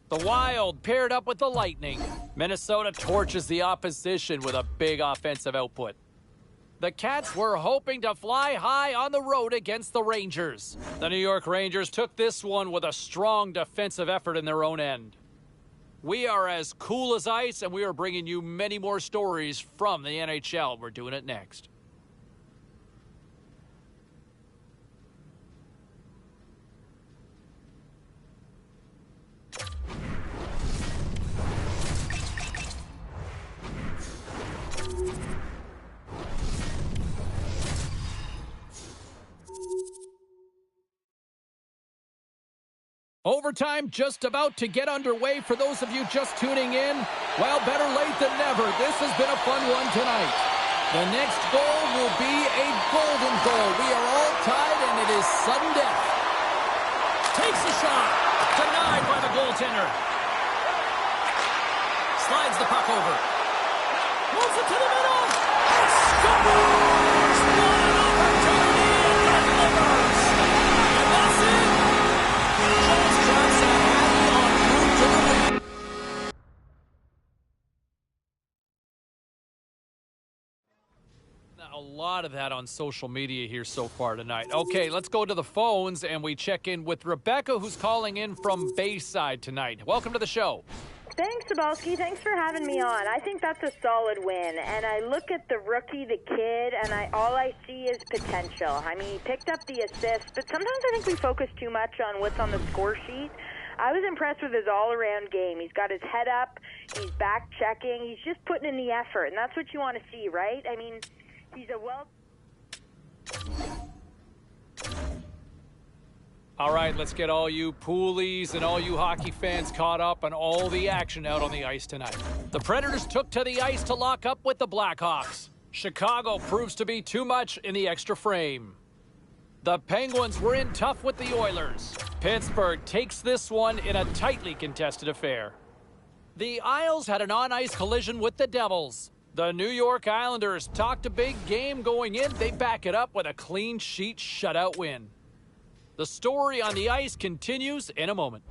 The Wild paired up with the Lightning. Minnesota torches the opposition with a big offensive output. The Cats were hoping to fly high on the road against the Rangers. The New York Rangers took this one with a strong defensive effort in their own end. We are as cool as ice, and we are bringing you many more stories from the NHL. We're doing it next. Overtime just about to get underway for those of you just tuning in. Well, better late than never. This has been a fun one tonight. The next goal will be a golden goal. We are all tied, and it is sudden death. Takes a shot. Denied by the goaltender. Slides the puck over. Moves it to the middle. And scores! What an opportunity! And delivers! And that's it. A lot of that on social media here so far tonight. Okay, let's go to the phones and we check in with Rebecca, who's calling in from Bayside tonight. Welcome to the show. Thanks, Sabalski. Thanks for having me on. I think that's a solid win. And I look at the rookie, the kid, and all I see is potential. I mean, he picked up the assist, but sometimes I think we focus too much on what's on the score sheet. I was impressed with his all-around game. He's got his head up. He's back-checking. He's just putting in the effort, and that's what you want to see, right? I mean, he's a All right, let's get all you poolies and all you hockey fans caught up on all the action out on the ice tonight. The Predators took to the ice to lock up with the Blackhawks. Chicago proves to be too much in the extra frame. The Penguins were in tough with the Oilers. Pittsburgh takes this one in a tightly contested affair. The Isles had an on-ice collision with the Devils. The New York Islanders talked a big game going in. They back it up with a clean sheet shutout win. The story on the ice continues in a moment.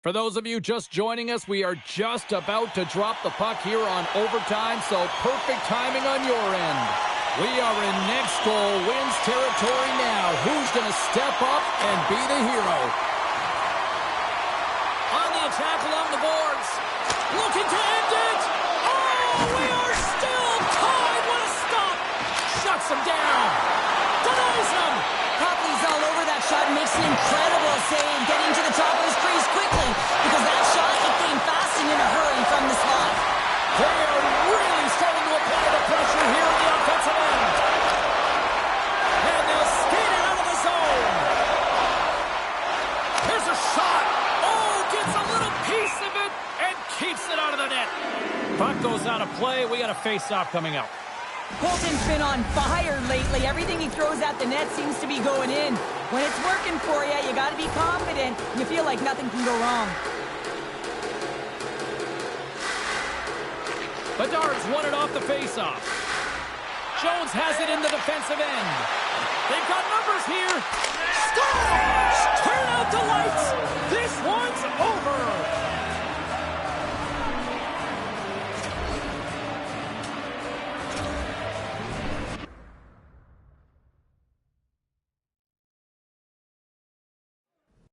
For those of you just joining us, we are just about to drop the puck here on overtime, so perfect timing on your end. We are in next goal wins territory now. Who's going to step up and be the hero? On the attack along the boards. Looking to end it. Oh, we are still tied. What a stop. Shuts him down. Denies him. Copley's all over that shot and makes an incredible save, getting to the top of his crease quickly, because that shot, it came fast and in a hurry from the slot. They are really starting to apply the pressure here in the offensive end. And they'll skate it out of the zone. Here's a shot. Oh, gets a little piece of it and keeps it out of the net. Puck goes out of play. We got a face-off coming up. Colton's been on fire lately. Everything he throws at the net seems to be going in. When it's working for you, you got to be confident. You feel like nothing can go wrong. Bedard's won it off the faceoff. Jones has it in the defensive end. They've got numbers here. Scores! Turn out the lights. This one's over.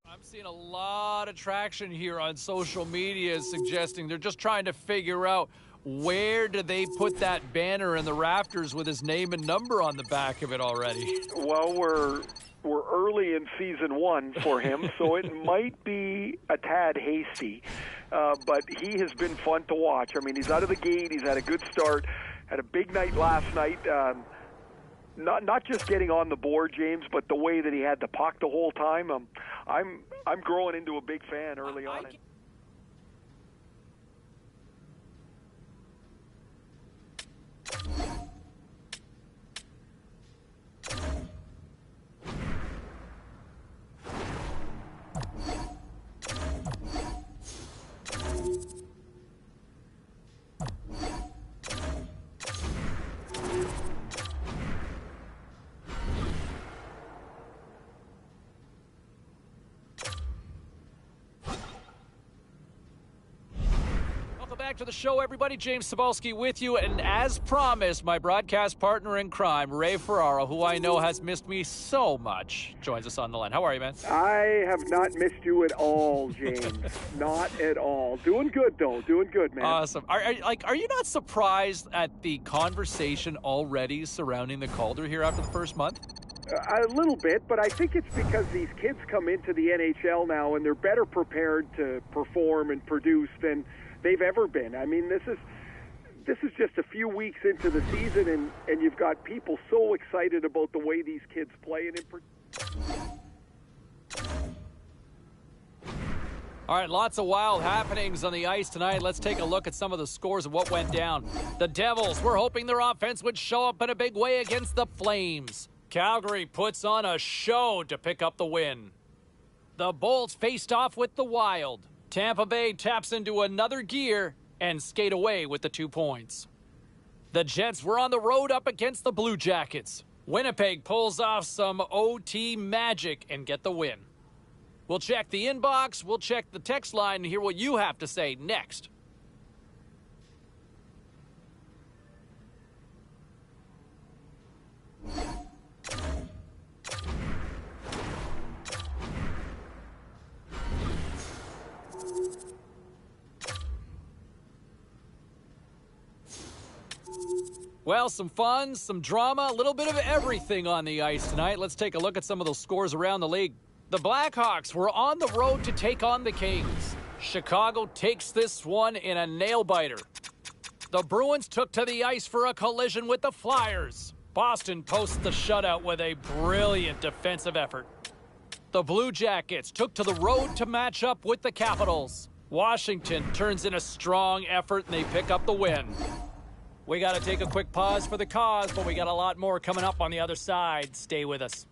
I'm seeing a lot of traction here on social media suggesting they're just trying to figure out where do they put that banner in the rafters with his name and number on the back of it already. Well, we're early in season 1 for him, so it might be a tad hasty, but he has been fun to watch. I mean, he's out of the gate. He's had a good start. Had a big night last night. Not just getting on the board, James, but the way that he had the puck the whole time. I'm growing into a big fan early on. Back to the show, everybody. James Cebulski with you, and as promised, my broadcast partner in crime, Ray Ferraro, who I know has missed me so much, joins us on the line. How are you, man? I have not missed you at all, James. Not at all. Doing good, though. Doing good, man. Awesome. Are you not surprised at the conversation already surrounding the Calder here after the first month? A little bit, but I think it's because these kids come into the NHL now and they're better prepared to perform and produce than they've ever been. I mean, this is just a few weeks into the season, and you've got people so excited about the way these kids play. All right, lots of wild happenings on the ice tonight. Let's take a look at some of the scores of what went down. The Devils were hoping their offense would show up in a big way against the Flames. Calgary puts on a show to pick up the win. The Bolts faced off with the Wild. Tampa Bay taps into another gear and skate away with the 2 points. The Jets were on the road up against the Blue Jackets. Winnipeg pulls off some OT magic and get the win. We'll check the inbox, we'll check the text line, and hear what you have to say next. Well, some fun, some drama, a little bit of everything on the ice tonight. Let's take a look at some of those scores around the league. The Blackhawks were on the road to take on the Kings. Chicago takes this one in a nail-biter. The Bruins took to the ice for a collision with the Flyers. Boston posts the shutout with a brilliant defensive effort. The Blue Jackets took to the road to match up with the Capitals. Washington turns in a strong effort and they pick up the win. We got to take a quick pause for the cause, but we got a lot more coming up on the other side. Stay with us.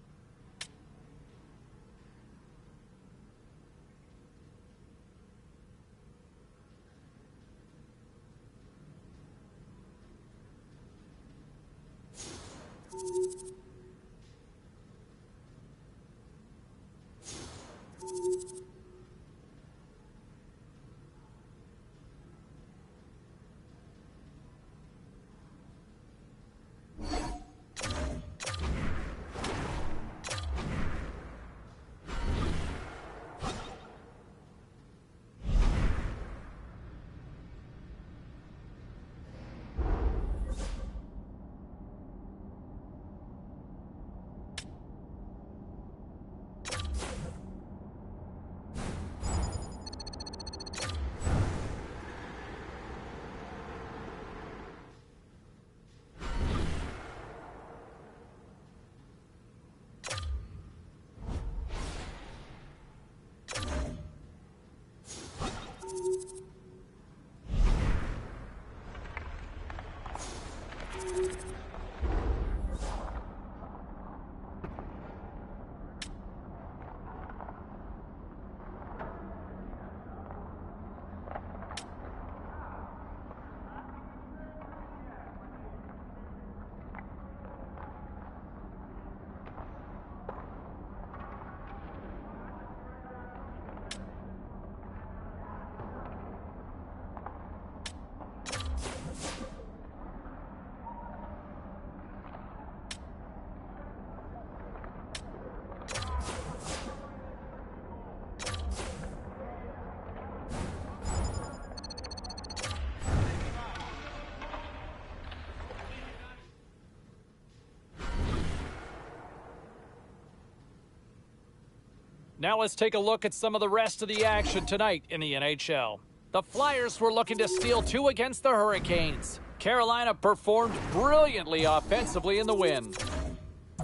Now let's take a look at some of the rest of the action tonight in the NHL. The Flyers were looking to steal 2 against the Hurricanes. Carolina performed brilliantly offensively in the win.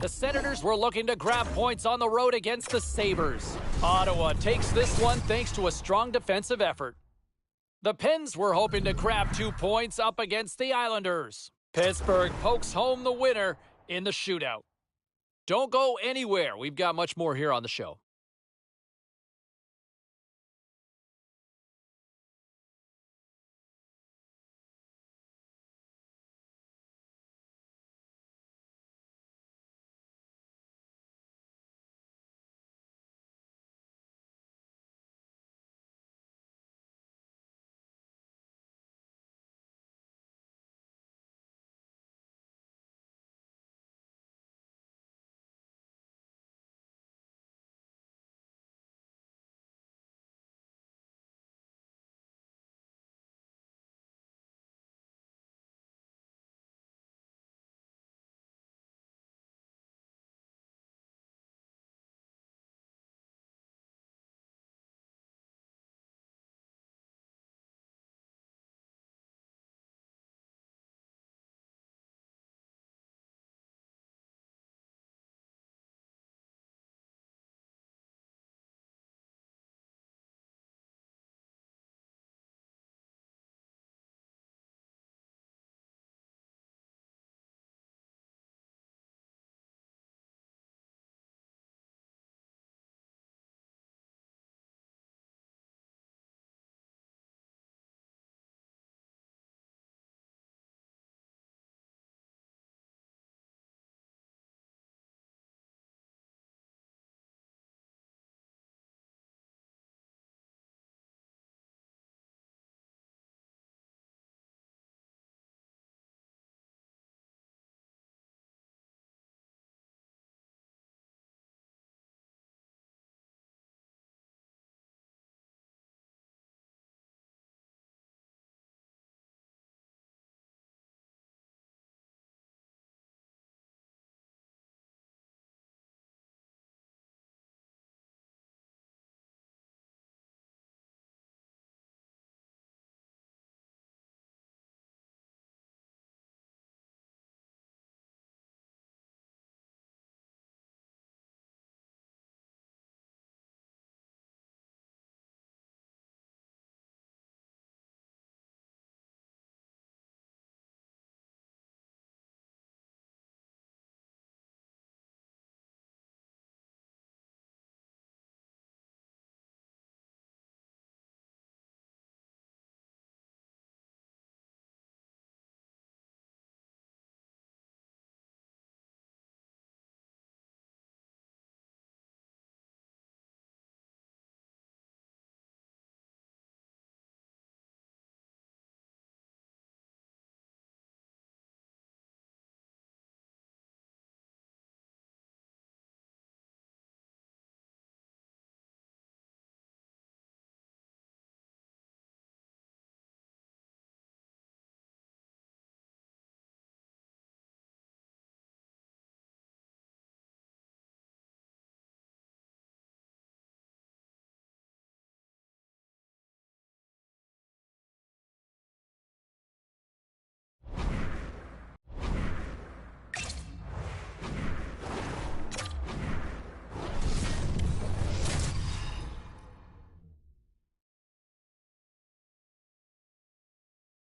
The Senators were looking to grab points on the road against the Sabres. Ottawa takes this one thanks to a strong defensive effort. The Pens were hoping to grab 2 points up against the Islanders. Pittsburgh pokes home the winner in the shootout. Don't go anywhere. We've got much more here on the show.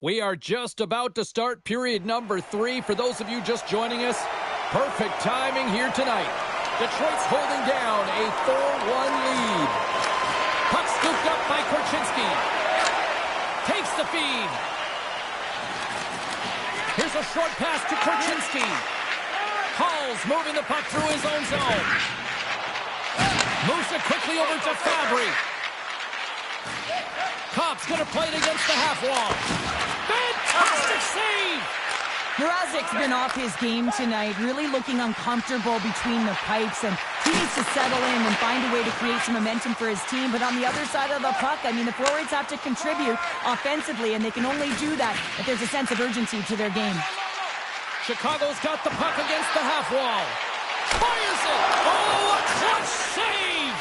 We are just about to start period number 3. For those of you just joining us, perfect timing here tonight. Detroit's holding down a 4-1 lead. Puck scooped up by Korchinski. Takes the feed. Here's a short pass to Korchinski. Hall's moving the puck through his own zone. Moves it quickly over to Fabry. Kopp's going to play it against the half wall. Fantastic save! Mrazek's been off his game tonight, really looking uncomfortable between the pipes, and he needs to settle in and find a way to create some momentum for his team. But on the other side of the puck, I mean, the forwards have to contribute offensively, and they can only do that if there's a sense of urgency to their game. Chicago's got the puck against the half wall. Fires it! Oh, a clutch save!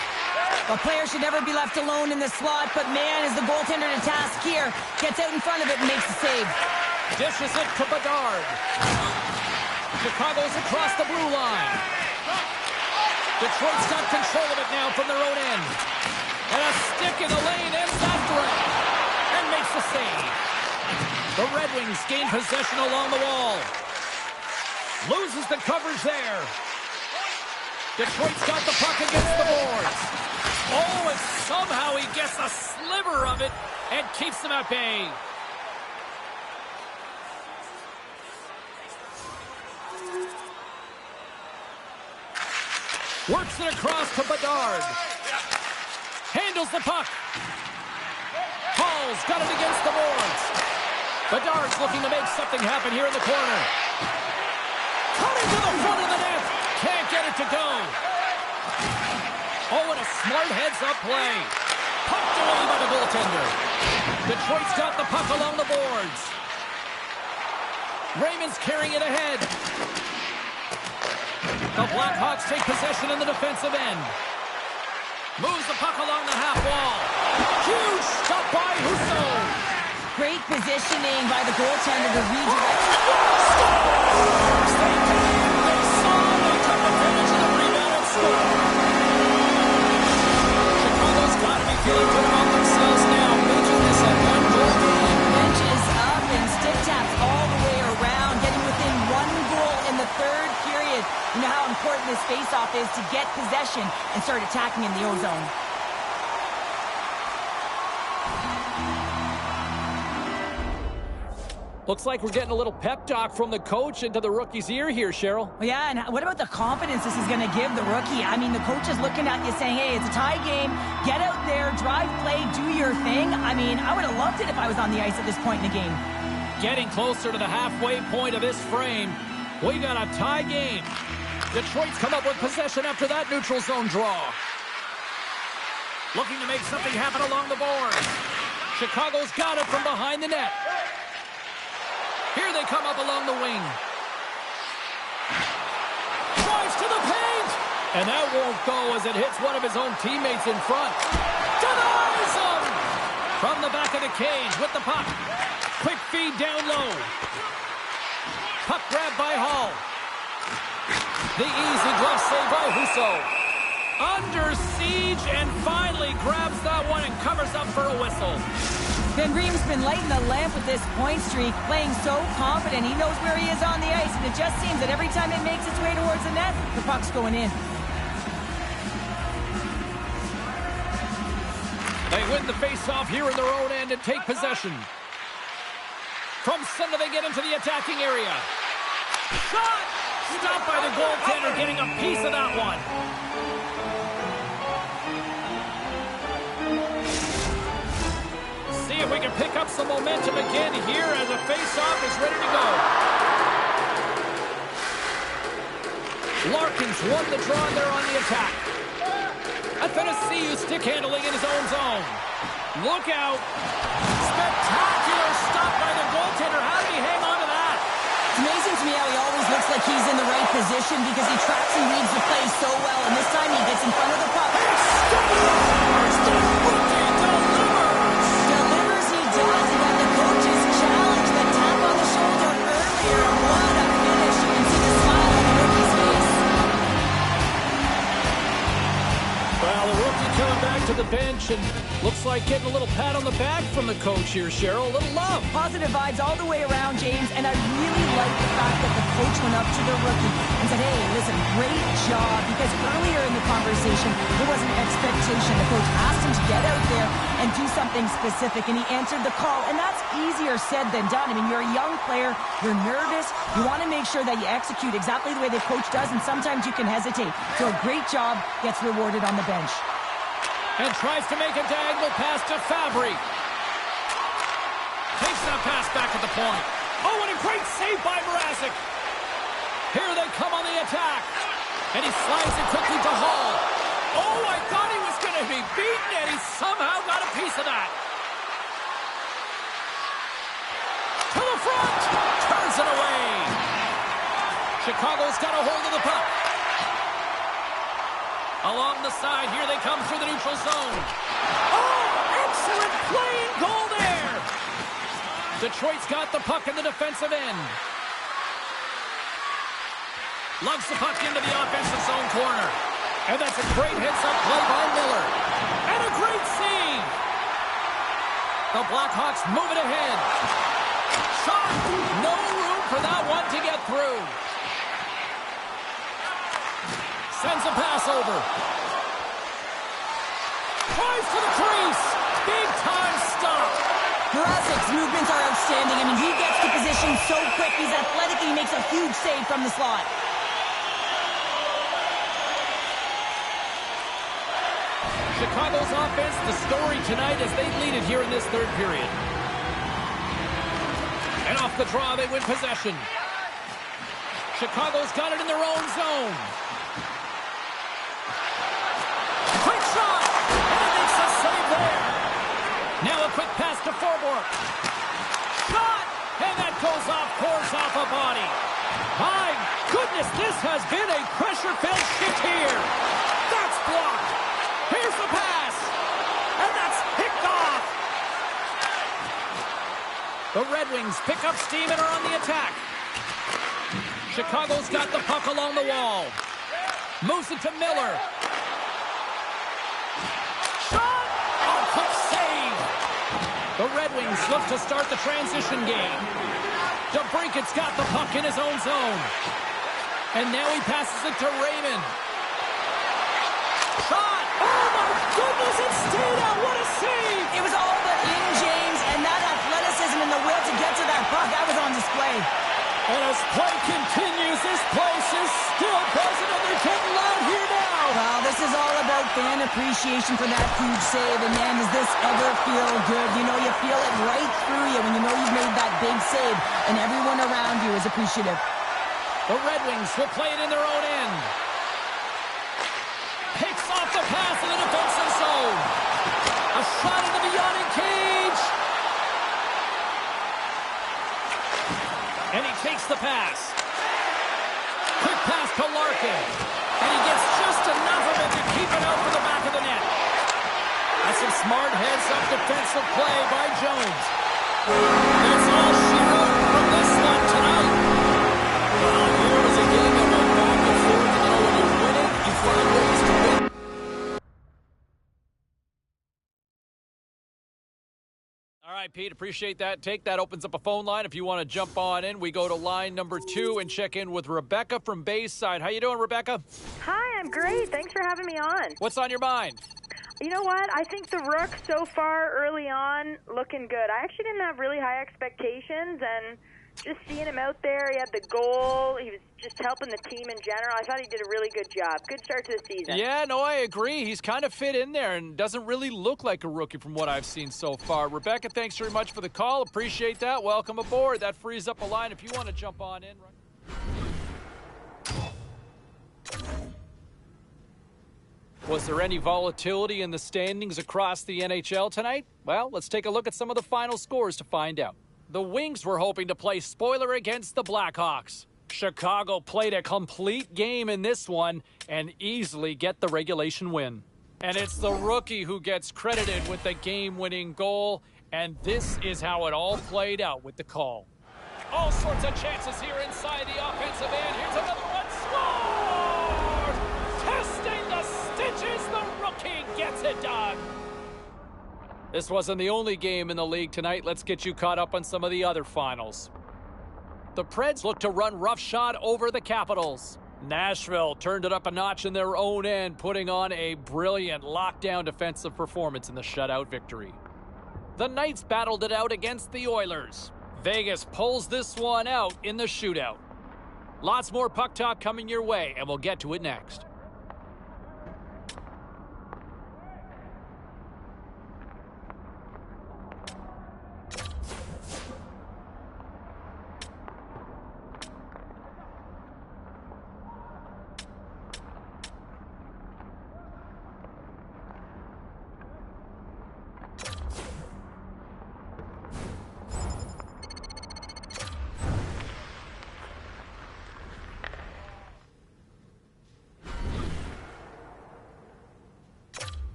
The player should never be left alone in the slot, but man, is the goaltender to task here. Gets out in front of it and makes the save. Dishes it to Bedard. Chicago's across the blue line. Detroit's got control of it now from their own end. And a stick in the lane ends that threat. And makes the save. The Red Wings gain possession along the wall. Loses the coverage there. Detroit's got the puck against the boards. Oh, and somehow he gets a sliver of it and keeps them at bay. Works it across to Bedard. Handles the puck. Hall's got it against the boards. Bedard's looking to make something happen here in the corner. Cutting to the front of the net. Can't get it to go. Oh, and a smart heads-up play. Pucked away by the goaltender. Detroit's got the puck along the boards. Raymond's carrying it ahead. The Blackhawks take possession in the defensive end. Moves the puck along the half wall. Huge stop by Husso. Great positioning by the goaltender to redirect. They saw, they took advantage of the rebound and scored. Chicago's got to be feeling good about themselves now, making this a one-goal game. Benches up and stick taps all the way around, getting within 1 goal in the third period. You know how important this face-off is to get possession and start attacking in the O-zone. Looks like we're getting a little pep talk from the coach into the rookie's ear here, Cheryl. Yeah, and what about the confidence this is going to give the rookie? I mean, the coach is looking at you saying, hey, it's a tie game. Get out there, drive play, do your thing. I mean, I would have loved it if I was on the ice at this point in the game. Getting closer to the halfway point of this frame. We got a tie game. Detroit's come up with possession after that neutral zone draw. Looking to make something happen along the board. Chicago's got it from behind the net. Here they come up along the wing. Drives to the paint! And that won't go as it hits one of his own teammates in front. Denies him! From the back of the cage with the puck. Quick feed down low. Puck grab by Hall. The easy glove save by Husso. Under siege and finally grabs that one and covers up for a whistle. Ben Ream's been lighting the lamp with this point streak, playing so confident. He knows where he is on the ice, and it just seems that every time it makes its way towards the net, the puck's going in. They win the face-off here in their own end and take possession. From center, they get into the attacking area. Shot! Stopped by the goaltender, getting a piece of that one. See if we can pick up some momentum again here as the face-off is ready to go. Larkin's won the draw there on the attack. Athanasiou stick handling in his own zone. Look out. Spectacular stop by the goaltender. How did he hang on to that? It's amazing to me how he always looks like he's in the right position because he tracks and reads the play so well, and this time he gets in front of the puck. Delivers he does, and then the coaches challenge the tap on the shoulder earlier. What a finish. You can see the smile on the rookie's face. Well, the rookie coming back to the bench, and looks like like getting a little pat on the back from the coach here, Cheryl. A little love. Positive vibes all the way around, James, and I really like the fact that the coach went up to the rookie and said, hey, listen, great job, because earlier in the conversation, there was an expectation. The coach asked him to get out there and do something specific, and he answered the call, and that's easier said than done. I mean, you're a young player, you're nervous, you want to make sure that you execute exactly the way the coach does, and sometimes you can hesitate. So a great job gets rewarded on the bench. And tries to make a diagonal pass to Fabry. Takes that pass back at the point. Oh, and a great save by Mrazek. Here they come on the attack. And he slides it quickly to Hall. Oh, I thought he was going to be beaten, and he somehow got a piece of that. To the front. Turns it away. Chicago's got a hold of the puck. Along the side, here they come through the neutral zone. Oh, excellent play and goal there. Detroit's got the puck in the defensive end. Lugs the puck into the offensive zone corner. And that's a great heads-up play by Miller. And a great save. The Blackhawks move it ahead. Shot. No room for that one to get through. Sends a pass over. Tries to the crease. Big time stop. Mrazek's movements are outstanding. I mean, he gets to position so quick. He's athletic and he makes a huge save from the slot. Chicago's offense, the story tonight as they lead it here in this third period. And off the draw, they win possession. Chicago's got it in their own zone. Quick shot! And it makes a save there. Now a quick pass to Forborg. Shot! And that goes off course off a body. My goodness, this has been a pressure-filled shift here. That's blocked. Here's the pass. And that's picked off. The Red Wings pick up steam and are on the attack. Chicago's got the puck along the wall. Moves it to Miller. Shot! Oh, quick save. The Red Wings look to start the transition game. DeBrincat's got the puck in his own zone. And now he passes it to Raymond. Shot! Oh, my goodness, it stayed out. What a save! It was all but in, James, and that athleticism and the will to get to that puck, that was on display. And as play continues, this place is still buzzing, and they're getting loud here now. Well, this is all about fan appreciation for that huge save, and man, does this ever feel good. You know, you feel it right through you when you know you've made that big save, and everyone around you is appreciative. The Red Wings will play it in their own end. Picks off the pass in the defensive zone. A shot into the yawning cage. And he takes the pass. Quick pass to Larkin. And he gets just enough of it to keep it out for the back of the net. That's some smart heads-up defensive play by Jones. That's all she wrote from this one tonight. Well, here was a game that went back and forth. You know, when you're winning, you find ways to win. All right, Pete, appreciate that. Take that opens up a phone line. If you want to jump on in, we go to line number 2 and check in with Rebecca from Bayside. How you doing, Rebecca? Hi, I'm great. Thanks for having me on. What's on your mind? You know what? I think the Rook so far early on looking good. I actually didn't have really high expectations, and just seeing him out there, he had the goal. He was just helping the team in general. I thought he did a really good job. Good start to the season. Yeah, no, I agree. He's kind of fit in there and doesn't really look like a rookie from what I've seen so far. Rebecca, thanks very much for the call. Appreciate that. Welcome aboard. That frees up a line if you want to jump on in. Was there any volatility in the standings across the NHL tonight? Well, let's take a look at some of the final scores to find out. The Wings were hoping to play spoiler against the Blackhawks. Chicago played a complete game in this one and easily get the regulation win. And it's the rookie who gets credited with the game-winning goal, and this is how it all played out with the call. All sorts of chances here inside the offensive end. Here's another one. Scores! Testing the stitches, the rookie gets it done. This wasn't the only game in the league tonight. Let's get you caught up on some of the other finals. The Preds look to run roughshod over the Capitals. Nashville turned it up a notch in their own end, putting on a brilliant lockdown defensive performance in the shutout victory. The Knights battled it out against the Oilers. Vegas pulls this one out in the shootout. Lots more puck talk coming your way, and we'll get to it next.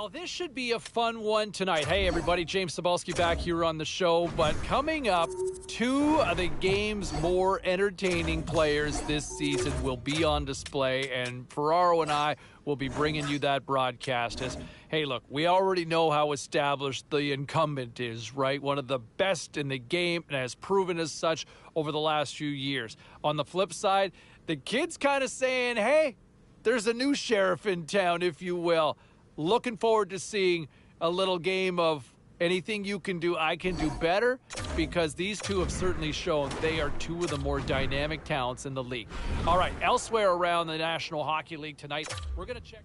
Well, this should be a fun one tonight. Hey, everybody, James Cybulski back here on the show. But coming up, two of the game's more entertaining players this season will be on display, and Ferraro and I will be bringing you that broadcast. As, hey, look, we already know how established the incumbent is, right? One of the best in the game and has proven as such over the last few years. On the flip side, the kid's kind of saying, hey, there's a new sheriff in town, if you will. Looking forward to seeing a little game of anything you can do, I can do better, because these two have certainly shown they are two of the more dynamic talents in the league. All right, elsewhere around the National Hockey League tonight, we're going to check.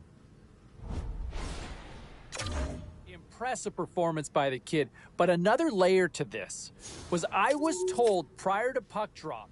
Impressive performance by the kid, but another layer to this was I was told prior to puck drop,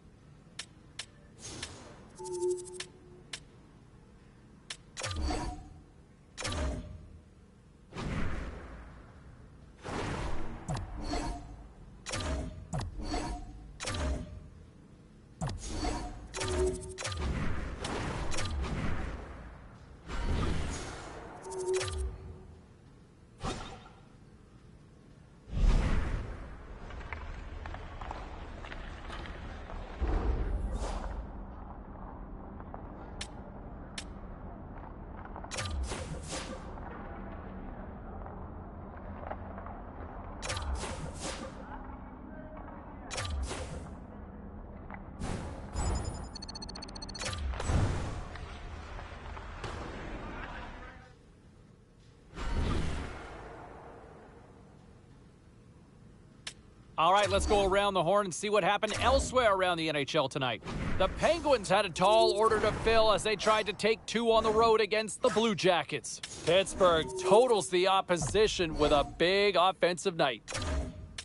all right, let's go around the horn and see what happened elsewhere around the NHL tonight. The Penguins had a tall order to fill as they tried to take two on the road against the Blue Jackets. Pittsburgh totals the opposition with a big offensive night.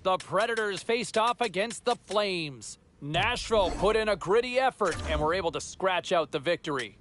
The Predators faced off against the Flames. Nashville put in a gritty effort and were able to scratch out the victory.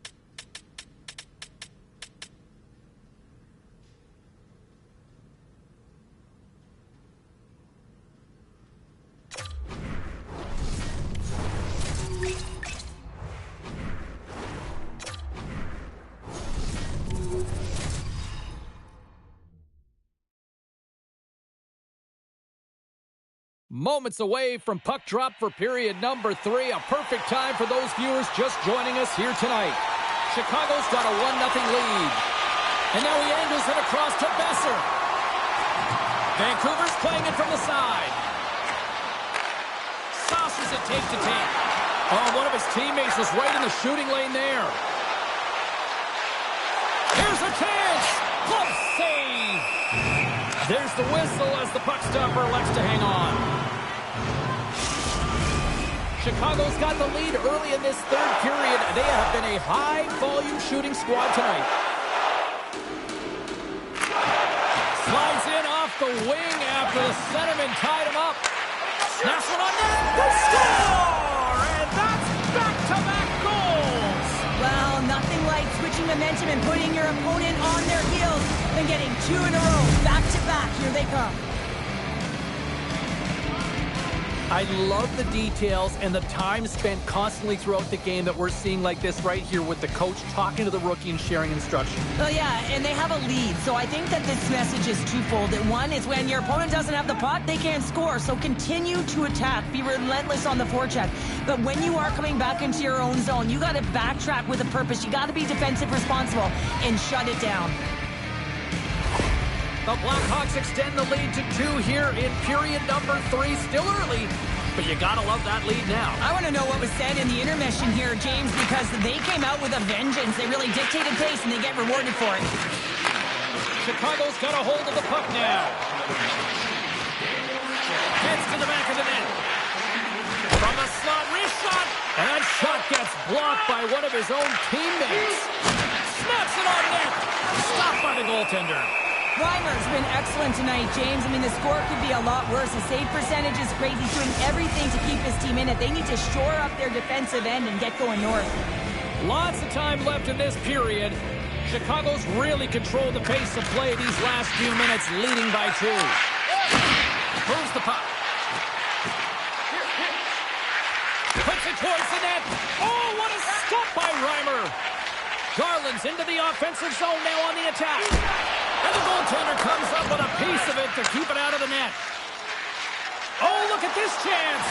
Moments away from puck drop for period number 3. A perfect time for those viewers just joining us here tonight. Chicago's got a 1-0 lead. And now he angles it across to Besser. Vancouver's playing it from the side. Sauces it tape to tape. Oh, one of his teammates was right in the shooting lane there. Here's a chance. Close save. There's the whistle as the puck stopper elects to hang on. Chicago's got the lead early in this third period. They have been a high-volume shooting squad tonight. Slides in off the wing after the centerman tied him up. Snaps one on net. They score! And that's back-to-back goals. Well, nothing like switching momentum and putting your opponent on their heels than getting two in a row. Back-to-back. Here they come. I love the details and the time spent constantly throughout the game that we're seeing like this right here with the coach talking to the rookie and sharing instruction. Well, yeah, and they have a lead, so I think that this message is twofold. That one is when your opponent doesn't have the puck, they can't score, so continue to attack. Be relentless on the forecheck. But when you are coming back into your own zone, you got to backtrack with a purpose. You got to be defensive responsible and shut it down. The Blackhawks extend the lead to 2 here in period number 3. Still early, but you gotta love that lead now. I want to know what was said in the intermission here, James, because they came out with a vengeance. They really dictated pace, and they get rewarded for it. Chicago's got a hold of the puck now. Heads to the back of the net. From the slot, wrist shot, and that shot gets blocked by one of his own teammates. Snaps it on net. Stopped by the goaltender. Reimer's been excellent tonight, James. I mean, the score could be a lot worse. The save percentage is great. He's doing everything to keep his team in it. They need to shore up their defensive end and get going north. Lots of time left in this period. Chicago's really controlled the pace of play these last few minutes, leading by 2. Moves the puck. Puts it towards the net. Oh, what a stop by Reimer. Garland's into the offensive zone now on the attack. And the goaltender comes up with a piece of it to keep it out of the net. Oh, look at this chance.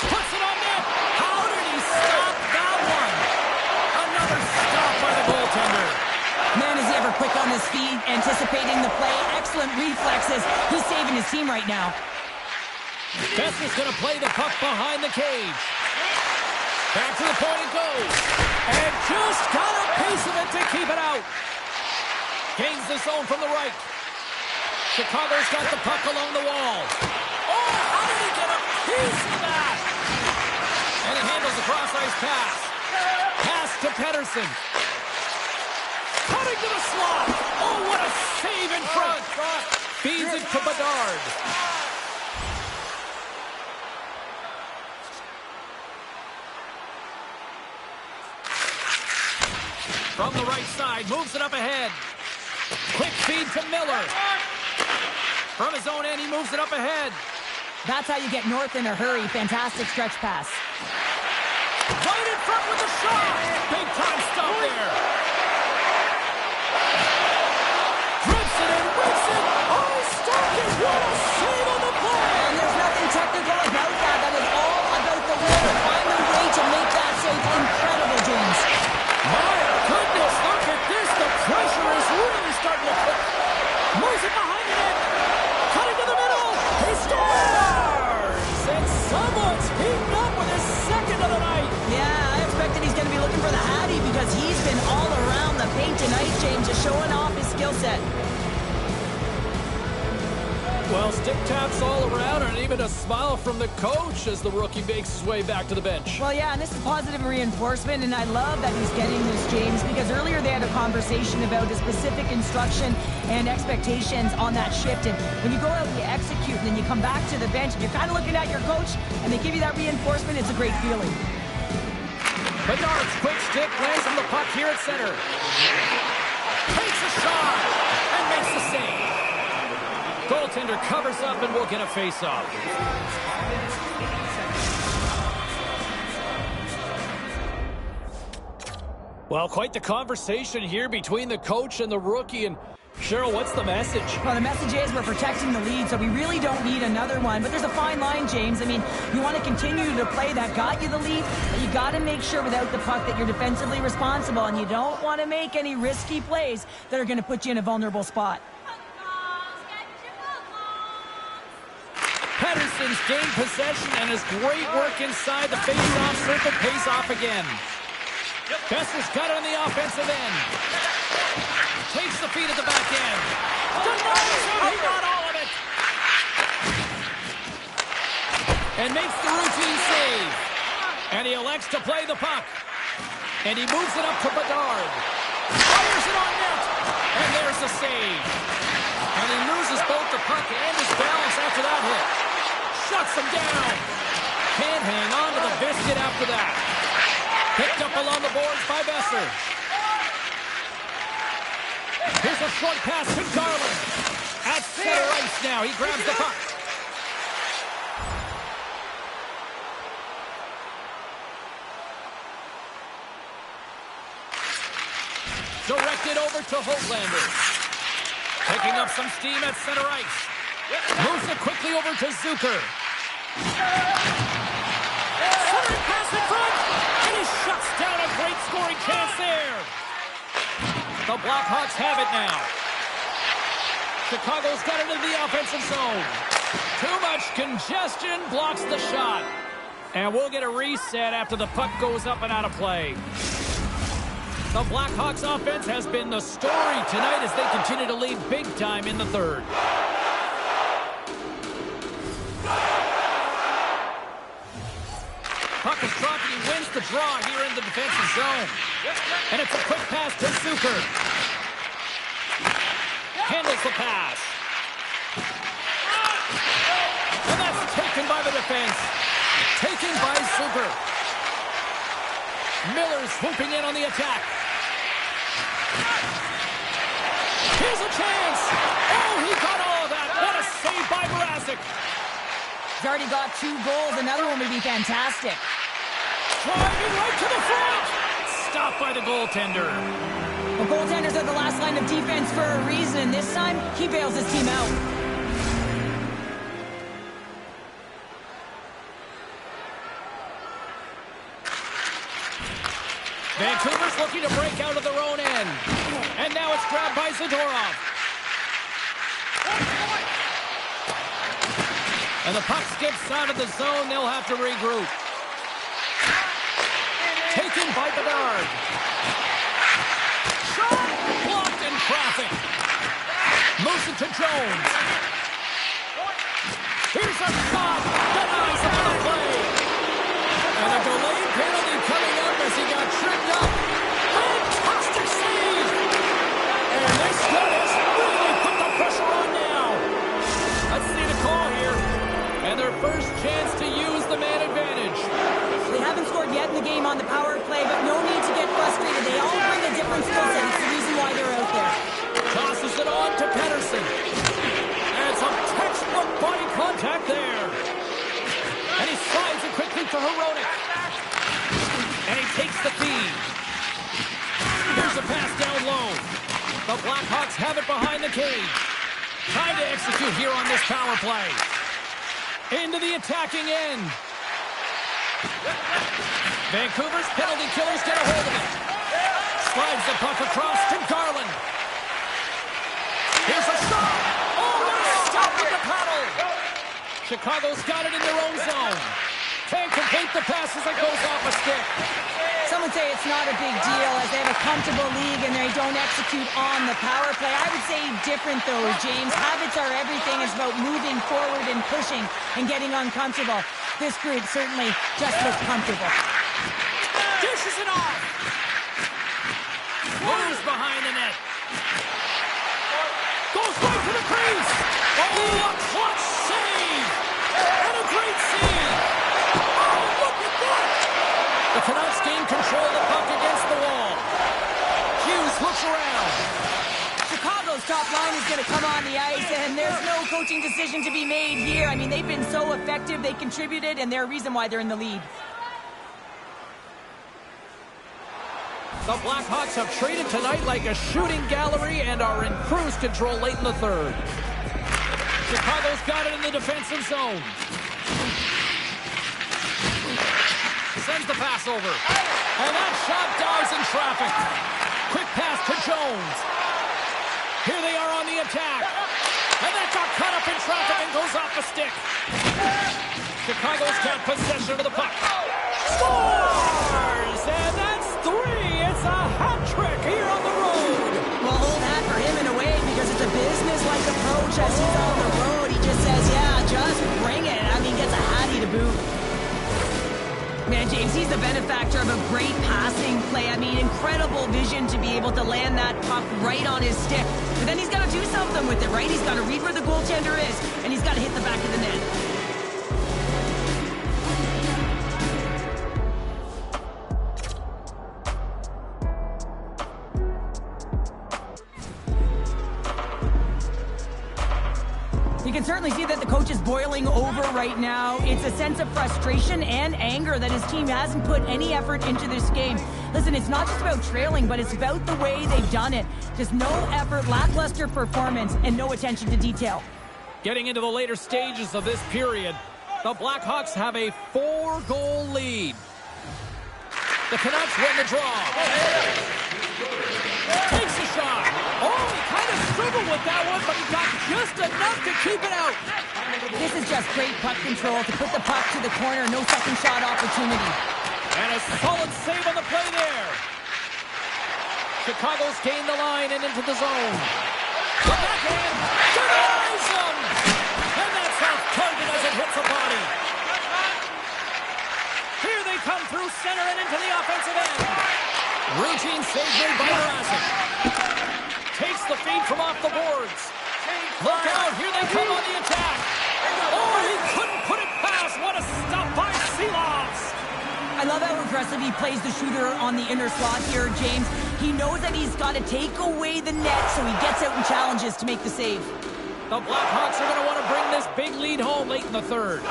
Puts it on net. How did he stop that one? Another stop by the goaltender. Man, is he ever quick on his feet, anticipating the play. Excellent reflexes. He's saving his team right now. Besser's going to play the puck behind the cage. Back to the point it goes. And just got a piece of it to keep it out. Gains the zone from the right. Chicago's got the puck along the wall. Oh, how did he get a piece of that? And he handles the cross-ice pass. Pass to Pettersson. Cutting to the slot. Oh, what a save in front. Feeds it to Bedard. From the right side, moves it up ahead. Quick feed to Miller. From his own end, he moves it up ahead. That's how you get north in a hurry. Fantastic stretch pass. Right in front with the shot. Big time stop there. Drips it and whips it. Oh, stopped it. What a save on the play. And there's nothing technical about that. That was all about the will to find a way to make that save. Incredible, James. My goodness, look at this. The pressure is really starting to put. Moves it behind the net. Cutting to the middle. He scores! And someone's heating up with his second of the night. Yeah, I expected he's going to be looking for the Hattie because he's been all around the paint tonight, James, just showing off his skill set. Well, stick taps all around and even a smile from the coach as the rookie makes his way back to the bench. Well, yeah, and this is positive reinforcement, and I love that he's getting this, James, because earlier they had a conversation about the specific instruction and expectations on that shift. And when you go out and you execute and then you come back to the bench and you're kind of looking at your coach and they give you that reinforcement, it's a great feeling. Bedard's quick stick lands on the puck here at center. Takes a shot and makes the save. Goaltender covers up and will get a face-off. Well, quite the conversation here between the coach and the rookie, and Cheryl, what's the message? Well, the message is we're protecting the lead, so we really don't need another one. But there's a fine line, James. I mean, you want to continue to play that got you the lead, but you got to make sure without the puck that you're defensively responsible, and you don't want to make any risky plays that are going to put you in a vulnerable spot. Pettersson's gained possession, and his great work inside the face-off circle pays off again. Besser's got it on the offensive end. Takes the feed at the back end. Denies him. He got all of it. And makes the routine save. And he elects to play the puck. And he moves it up to Bedard. Fires it on net. And there's the save. And he loses both the puck and his balance after that hit. Shuts him down. Can't hang on to the biscuit after that. Picked up along the boards by Besser. Here's a short pass to Garland. At center ice now. He grabs the puck. Directed over to Holtlander. Picking up some steam at center ice. Moves it quickly over to Zucker. Centering pass in front. And he shuts down a great scoring chance there. The Blackhawks have it now. Chicago's got it in the offensive zone. Too much congestion blocks the shot. And we'll get a reset after the puck goes up and out of play. The Blackhawks offense has been the story tonight as they continue to lead big time in the third. Puck is dropped and he wins the draw here in the defensive zone. And it's a quick pass to Zucker. Handles the pass. And that's taken by the defense. Taken by Zucker. Miller's swooping in on the attack. Here's a chance. Oh, he got all of that. What a save by Mrazek. He's already got 2 goals. Another one would be fantastic. Driving right to the front. Stopped by the goaltender. Well, goaltenders are the last line of defense for a reason. This time, he bails his team out. Vancouver's looking to break out of their own end. And now it's grabbed by Zadorov. And the puck skips out of the zone. They'll have to regroup. Taken by Bedard. Shot! Blocked in traffic. Moves it to Jones. Here's a shot. Denies him on the play. And a delayed penalty coming up as he got tripped up. Fantastic save. And this has really put the pressure on now. Let's see the call here. And their first chance to use the man advantage. They haven't scored yet in the game on the power play, but no need to get frustrated. They all bring a different skill set. It's the reason why they're out there. Tosses it on to Pettersson. And some textbook body contact there. And he slides it quickly to Hronek. And he takes the feed. Here's a pass down low. The Blackhawks have it behind the cage. Trying to execute here on this power play. Into the attacking end. Vancouver's penalty killers get a hold of it. Slides the puck across to Garland. Here's a shot. Oh, what a stop with the paddle. Chicago's got it in their own zone. Can't complete the pass as it goes off a stick. Some would say it's not a big deal as they have a comfortable league and they don't execute on the power play. I would say different though, James. Habits are everything. It's about moving forward and pushing and getting uncomfortable. This group certainly just looks comfortable. Dishes it off. Moves behind the net. Goes right to the crease. Oh, a clutch save. And a great save. Oh, look at that. The Canucks gain control of the puck against the wall. Hughes looks around. Chicago's top line is going to come on the ice, and there's no coaching decision to be made here. I mean, they've been so effective, they contributed, and they're a reason why they're in the lead. The Blackhawks have traded tonight like a shooting gallery and are in cruise control late in the third. Chicago's got it in the defensive zone. Sends the pass over. And that shot dies in traffic. Quick pass to Jones. Here they are on the attack. And that got caught up in traffic and goes off the stick. Chicago's got possession of the puck. Scores! And that's 3. It's a hat trick here on the road. Well, hold that for him in a way because it's a business-like approach as he's on the road. He just says, yeah, just bring it. I mean, gets a hattie to boot. Man, James, he's the benefactor of a great passing play. I mean, incredible vision to be able to land that puck right on his stick. But then he's got to do something with it, right? He's got to read where the goaltender is, and he's got to hit the back of the net. You can certainly see that the coach is boiling over right now. It's a sense of frustration and anger that his team hasn't put any effort into this game. Listen, it's not just about trailing, but it's about the way they've done it. Just no effort, lackluster performance, and no attention to detail. Getting into the later stages of this period, the Blackhawks have a 4-goal lead. The Canucks win the draw. Takes a shot. Oh, he kind of struggled with that one, but he got just enough to keep it out. This is just great puck control to put the puck to the corner. No second shot opportunity. And a solid save on the play there. Chicago's gained the line and into the zone. The backhand denies him. And that's off target as it hits a body. Here they come through center and into the offensive end. Routine save made by Mrazek. Takes the feed from off the boards. Look out, here they come on the attack. Oh, he couldn't put it past. What a stop by Silovs. I love how aggressive he plays the shooter on the inner slot here, James. He knows that he's got to take away the net, so he gets out and challenges to make the save. The Blackhawks are going to want to bring this big lead home late in the third.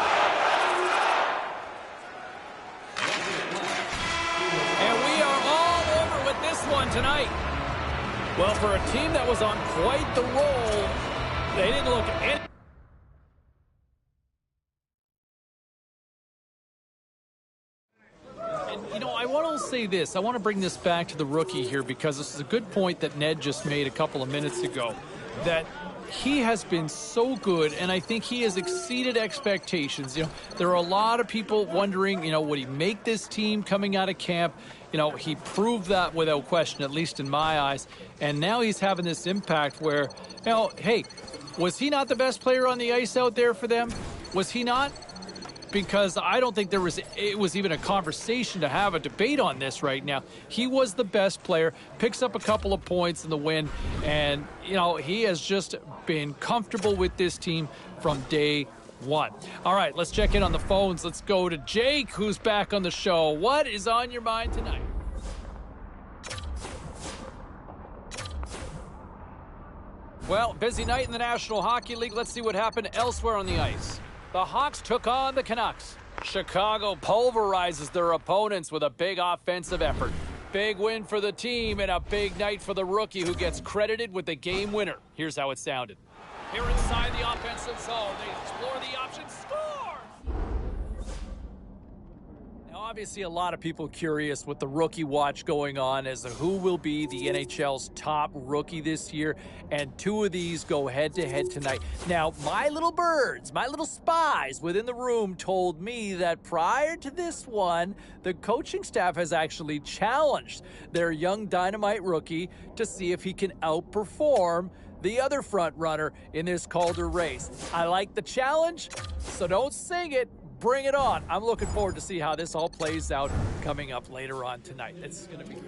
And we are all over with this one tonight. Well, for a team that was on quite the roll, they didn't look any... And, you know, I want to say this. I want to bring this back to the rookie here because this is a good point that Ned just made a couple of minutes ago, that he has been so good, and I think he has exceeded expectations. You know, there are a lot of people wondering, you know, would he make this team coming out of camp? You know, he proved that without question, at least in my eyes. And now he's having this impact where, you know, hey, was he not the best player on the ice out there for them? Was he not? Because I don't think it was even a conversation to have a debate on this right now. He was the best player, picks up a couple of points in the win, and, you know, he has just been comfortable with this team from day one. All right, let's check in on the phones. Let's go to Jake, who's back on the show. What is on your mind tonight? Well, busy night in the National Hockey League. Let's see what happened elsewhere on the ice. The Hawks took on the Canucks. Chicago pulverizes their opponents with a big offensive effort. Big win for the team and a big night for the rookie who gets credited with the game winner. Here's how it sounded. Here inside the offensive zone, they explore the option, score! Now, obviously, a lot of people curious with the rookie watch going on as to who will be the NHL's top rookie this year, and two of these go head-to-head tonight. Now, my little birds, my little spies within the room told me that prior to this one, the coaching staff has actually challenged their young dynamite rookie to see if he can outperform the other front runner in this Calder race. I like the challenge, so don't sing it. Bring it on. I'm looking forward to see how this all plays out coming up later on tonight. It's going to be fun.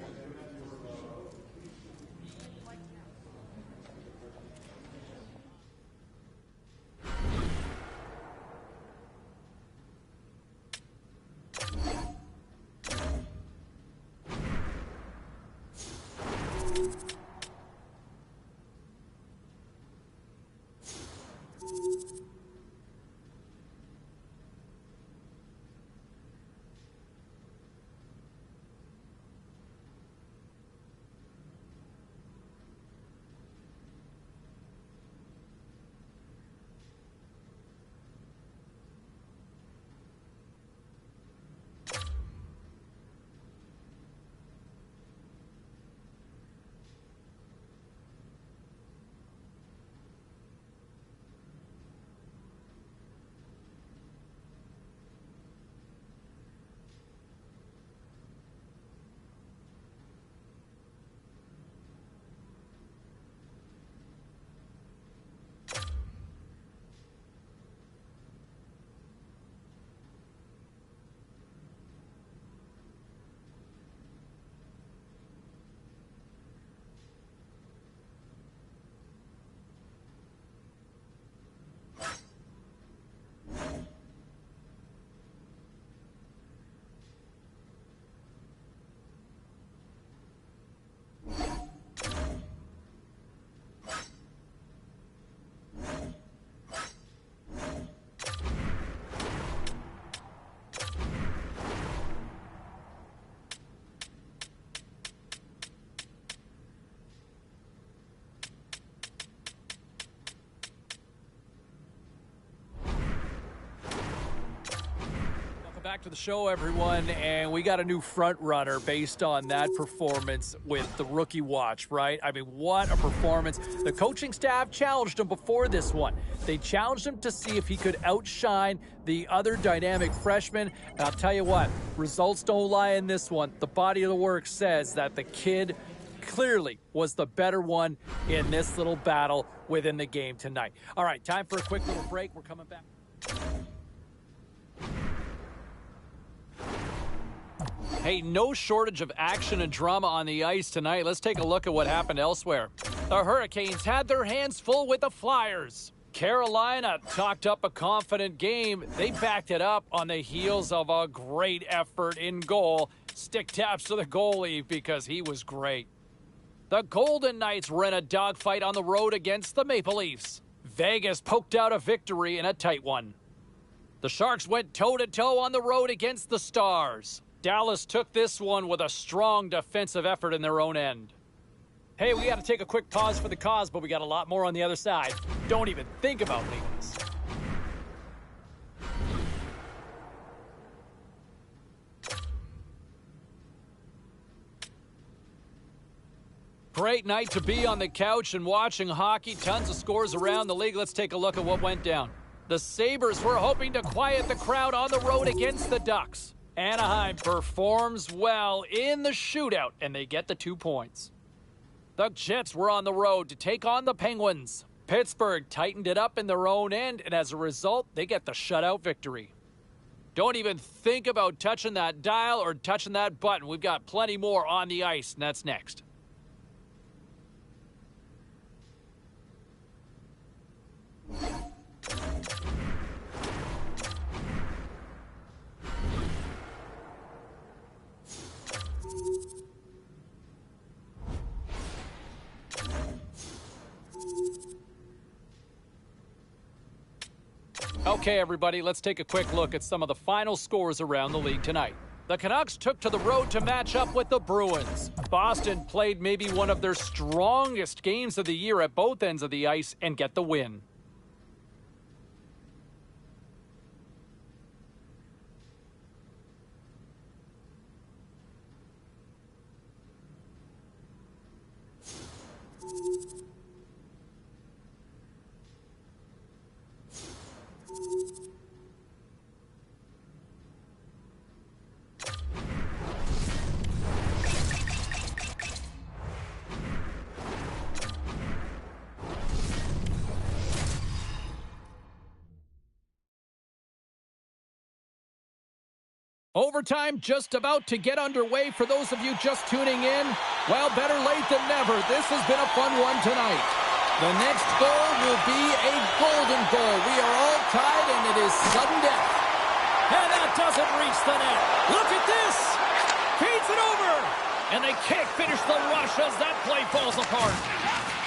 Back to the show, everyone, and we got a new front runner based on that performance with the rookie watch, right? I mean, what a performance. The coaching staff challenged him before this one. They challenged him to see if he could outshine the other dynamic freshman. And I'll tell you what, results don't lie in this one. The body of the work says that the kid clearly was the better one in this little battle within the game tonight. All right, time for a quick little break. We're coming back. Hey, no shortage of action and drama on the ice tonight. Let's take a look at what happened elsewhere. The Hurricanes had their hands full with the Flyers. Carolina talked up a confident game. They backed it up on the heels of a great effort in goal. Stick taps to the goalie because he was great. The Golden Knights were in a dogfight on the road against the Maple Leafs. Vegas poked out a victory in a tight one. The Sharks went toe-to-toe on the road against the Stars. Dallas took this one with a strong defensive effort in their own end. Hey, we got to take a quick pause for the cause, but we got a lot more on the other side. Don't even think about leaving us. Great night to be on the couch and watching hockey. Tons of scores around the league. Let's take a look at what went down. The Sabres were hoping to quiet the crowd on the road against the Ducks. Anaheim performs well in the shootout, and they get the 2 points. The Jets were on the road to take on the Penguins. Pittsburgh tightened it up in their own end, and as a result, they get the shutout victory. Don't even think about touching that dial or touching that button. We've got plenty more on the ice, and that's next. Okay, everybody, let's take a quick look at some of the final scores around the league tonight. The Canucks took to the road to match up with the Bruins. Boston played maybe one of their strongest games of the year at both ends of the ice and get the win. Overtime just about to get underway for those of you just tuning in. Well, better late than never. This has been a fun one tonight. The next goal will be a golden goal. We are all tied, and it is sudden death. And that doesn't reach the net. Look at this. Feeds it over. And they can't finish the rush as that play falls apart.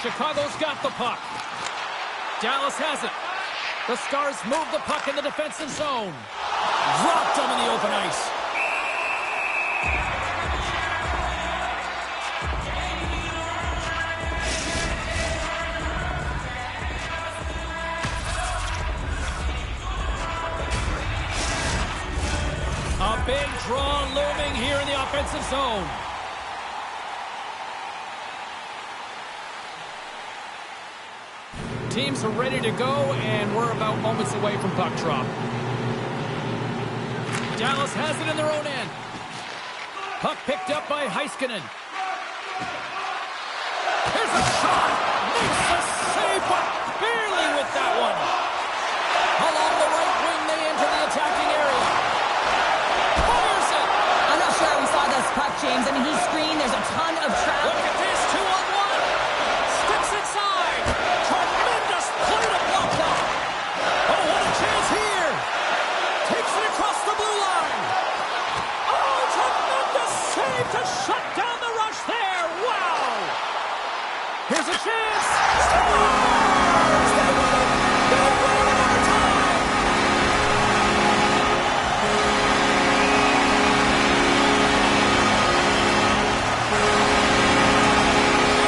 Chicago's got the puck. Dallas has it. The Stars move the puck in the defensive zone. Dropped them in the open ice. A big draw looming here in the offensive zone. Teams are ready to go, and we're about moments away from puck drop. Dallas has it in their own end. Puck picked up by Heiskanen. Here's a shot. Makes the save, but barely with that one. Along the right wing, they enter the attacking area. Fires it. I'm not sure we saw this puck, James. I mean, he screened. There's a ton of traffic. Look at this, 2-on-1. Steps inside. Tremendous play to block that. Oh, what a chance here. Takes it across the blue line. Oh, tremendous save to shut down the rush there. Wow. Here's a chance. Scores! They win it. They win it in overtime.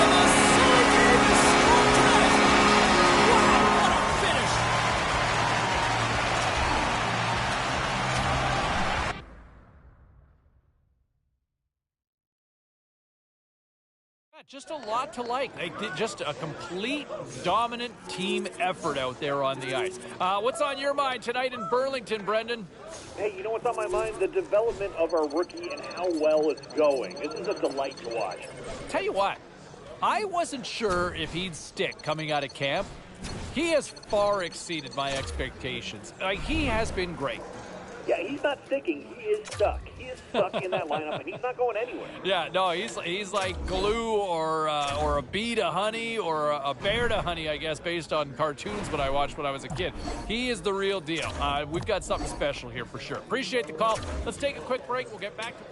And the Silver game is still tied. Wow, what a finish. Just a lot to like. They did just a complete dominant team effort out there on the ice. What's on your mind tonight in Burlington, Brendan? Hey, you know what's on my mind? The development of our rookie and how well it's going. This is a delight to watch. Tell you what, I wasn't sure if he'd stick coming out of camp. He has far exceeded my expectations. He has been great. Yeah, he's not sticking. He is stuck. He is stuck in that lineup, and he's not going anywhere. Yeah, no, he's like glue or a bee to honey or a bear to honey, I guess, based on cartoons when I watched when I was a kid. He is the real deal. We've got something special here for sure. Appreciate the call. Let's take a quick break. We'll get back to it.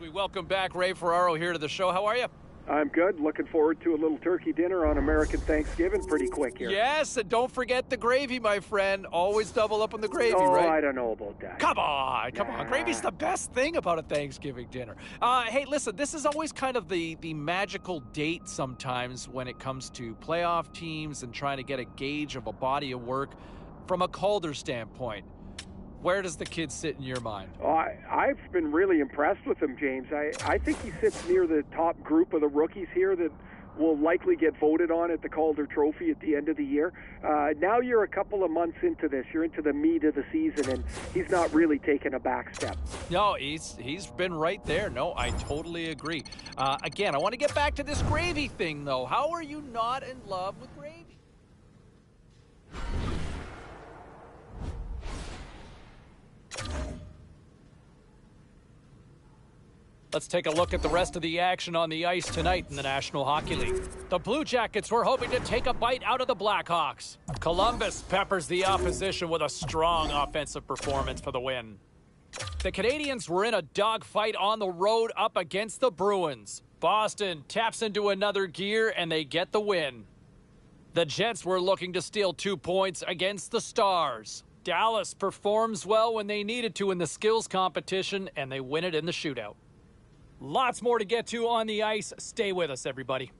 We welcome back Ray Ferraro here to the show. How are you? I'm good. Looking forward to a little turkey dinner on American Thanksgiving pretty quick here. Yes, and don't forget the gravy, my friend. Always double up on the gravy, oh, right? I don't know about that. Come on. Gravy's the best thing about a Thanksgiving dinner. Hey, listen, this is always kind of the magical date sometimes when it comes to playoff teams and trying to get a gauge of a body of work from a Calder standpoint. Where does the kid sit in your mind? Oh, I've been really impressed with him, James. I think he sits near the top group of the rookies here that will likely get voted on at the Calder Trophy at the end of the year. Now you're a couple of months into this. You're into the meat of the season, and he's not really taken a back step. No, he's been right there. No, I totally agree. Again, I want to get back to this gravy thing, though. How are you not in love with gravy? Let's take a look at the rest of the action on the ice tonight in the National Hockey League. The Blue Jackets were hoping to take a bite out of the Blackhawks. Columbus peppers the opposition with a strong offensive performance for the win. The Canadiens were in a dogfight on the road up against the Bruins. Boston taps into another gear and they get the win. The Jets were looking to steal 2 points against the Stars. Dallas performs well when they needed to in the skills competition and they win it in the shootout. Lots more to get to on the ice. Stay with us, everybody.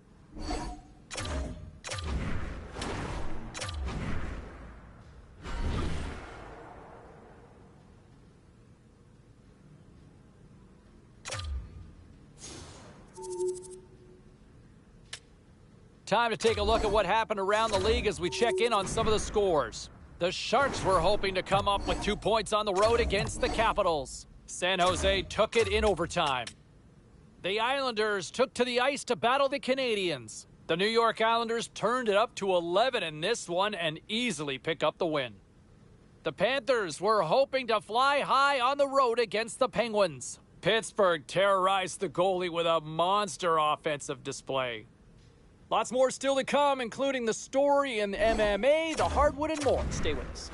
Time to take a look at what happened around the league as we check in on some of the scores. The Sharks were hoping to come up with 2 points on the road against the Capitals. San Jose took it in overtime. The Islanders took to the ice to battle the Canadiens. The New York Islanders turned it up to 11 in this one and easily pick up the win. The Panthers were hoping to fly high on the road against the Penguins. Pittsburgh terrorized the goalie with a monster offensive display. Lots more still to come, including the story in MMA, the hardwood, and more. Stay with us.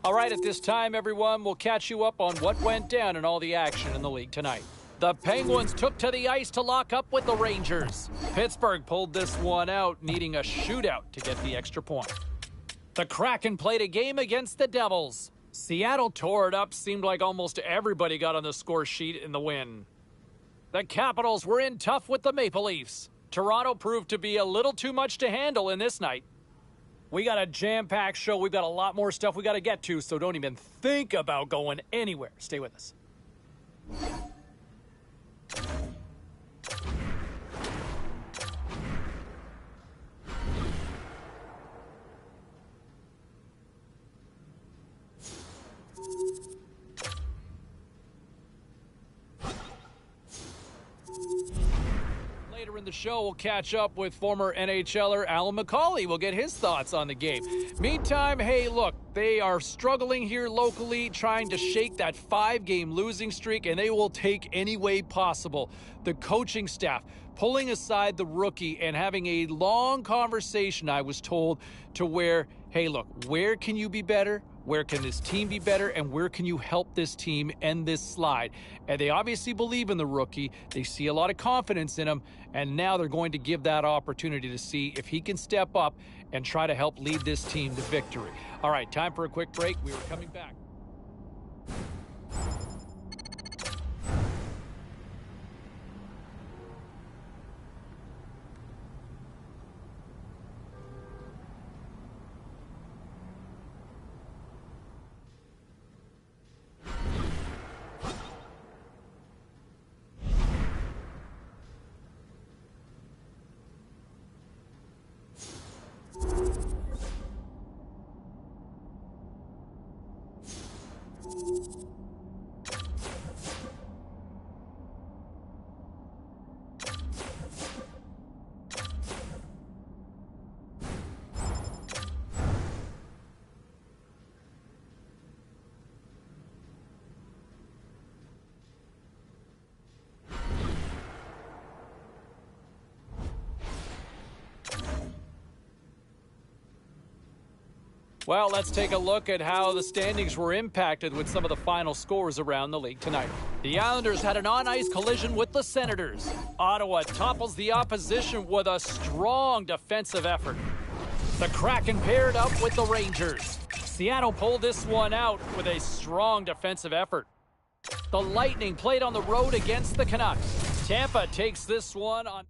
All right, at this time, everyone, we'll catch you up on what went down in all the action in the league tonight. The Penguins took to the ice to lock up with the Rangers. Pittsburgh pulled this one out, needing a shootout to get the extra point. The Kraken played a game against the Devils. Seattle tore it up. Seemed like almost everybody got on the score sheet in the win. The Capitals were in tough with the Maple Leafs. Toronto proved to be a little too much to handle in this night. We got a jam-packed show. We've got a lot more stuff we got to get to, so don't even think about going anywhere. Stay with us. Later in the show, we'll catch up with former NHLer Alan McCauley. We'll get his thoughts on the game. Meantime, hey, look, they are struggling here locally, trying to shake that 5-game losing streak, and they will take any way possible. The coaching staff pulling aside the rookie and having a long conversation, I was told, to where, hey, look, where can you be better? Where can this team be better? And where can you help this team end this slide? And they obviously believe in the rookie. They see a lot of confidence in him. And now they're going to give that opportunity to see if he can step up and try to help lead this team to victory. All right, time for a quick break. We are coming back. Well, let's take a look at how the standings were impacted with some of the final scores around the league tonight. The Islanders had an on-ice collision with the Senators. Ottawa topples the opposition with a strong defensive effort. The Kraken paired up with the Rangers. Seattle pulled this one out with a strong defensive effort. The Lightning played on the road against the Canucks. Tampa takes this one on.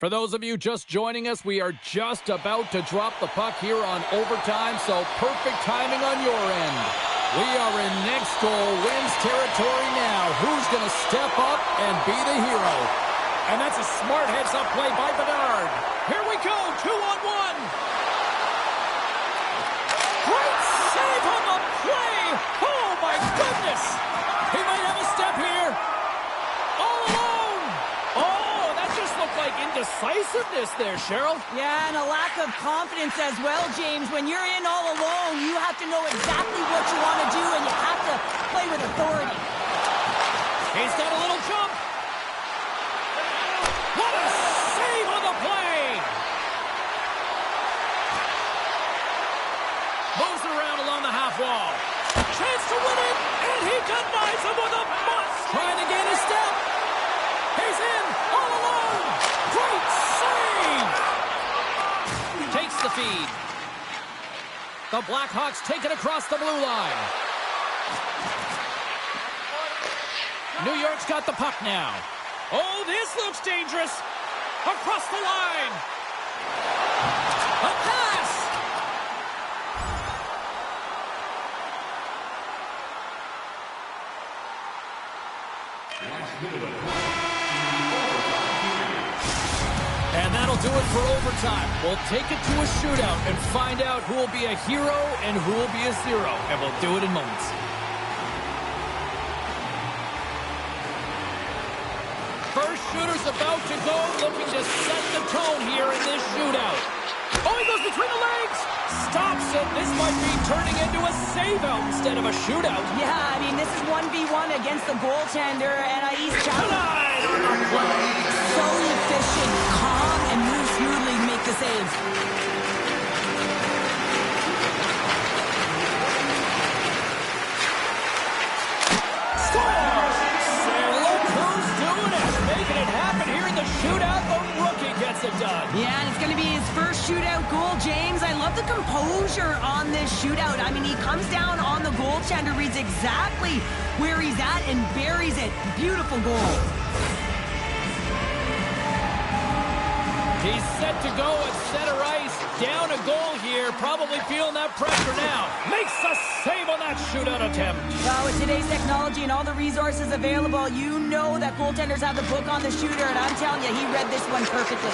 For those of you just joining us, we are just about to drop the puck here on overtime, so perfect timing on your end. We are in next goal wins territory now. Who's going to step up and be the hero? And that's a smart heads-up play by Bedard. Here we go, 2-on-1. Great save on the play. Oh, my goodness. He might have a step here. All alone. Oh, that just looked like indecisiveness there, Cheryl. Yeah, and a lack of confidence as well, James. When you're in all alone, you have to know exactly what you want to do, and you have to play with authority. He's got a little jump. What a save on the play! Moves it around along the half wall. Chance to win it, and he denies him with a bust. Trying to gain a step. He's in, all alone. Great save! Takes the feed. The Blackhawks take it across the blue line. New York's got the puck now. Oh, this looks dangerous. Across the line. A pass. And that'll do it for overtime. We'll take it to a shootout and find out who will be a hero and who will be a zero. And we'll do it in moments. First shooter's about to go, looking to set the tone here in this shootout. Oh, he goes between the legs! Stops it. This might be turning into a save-out instead of a shootout. Yeah, I mean, this is 1v1 against the goaltender, and he's Denied on the play. so efficient, calm, and moves smoothly to make the save. Scores! Say, look who's doing it. Making it happen here in the shootout. The rookie gets it done. Yeah, and it's going to be his first shootout goal, James. I love the composure on this shootout. I mean, he comes down on the goaltender, reads exactly where he's at, and buries it. Beautiful goal. He's set to go at center ice. Down a goal here. Probably feeling that pressure now. Makes a save on that shootout attempt. Well, with today's technology and all the resources available, you know that goaltenders have the book on the shooter, and I'm telling you, he read this one perfectly.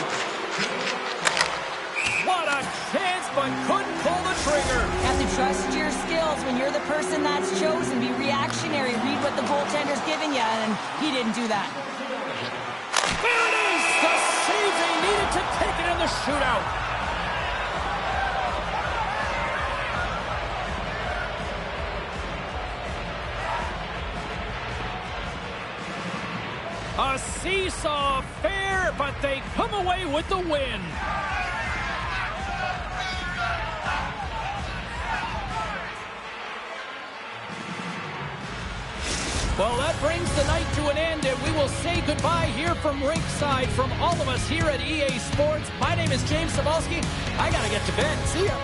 What a chance, but couldn't pull the trigger. You have to trust your skills when you're the person that's chosen. Be reactionary. Read what the goaltender's giving you, and he didn't do that. There it is! The save they needed to take it in the shootout. A seesaw affair, but they come away with the win. Well, that brings the night to an end, and we will say goodbye here from Rinkside. From all of us here at EA Sports, my name is James Cebulski. I got to get to bed. See ya.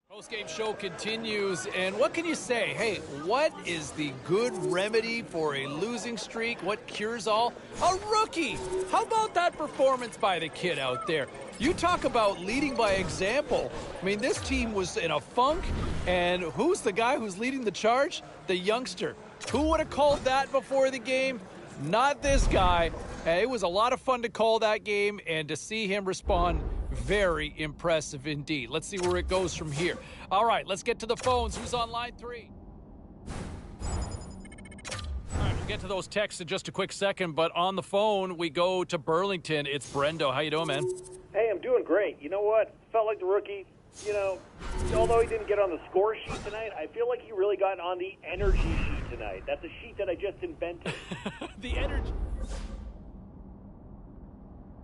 Post-game show continues, and what can you say? Hey, what is the good remedy for a losing streak? What cures all? A rookie! How about that performance by the kid out there? You talk about leading by example. I mean, this team was in a funk, and who's the guy who's leading the charge? The youngster. Who would have called that before the game? Not this guy. It was a lot of fun to call that game, and to see him respond, very impressive indeed. Let's see where it goes from here. All right, let's get to the phones. Who's on line 3? All right, we'll get to those texts in just a quick second, but on the phone, we go to Burlington. It's Brendo. How you doing, man? Hey, I'm doing great. You know what? Felt like the rookie. You know, although he didn't get on the score sheet tonight, I feel like he really got on the energy sheet tonight. That's a sheet that I just invented. The energy.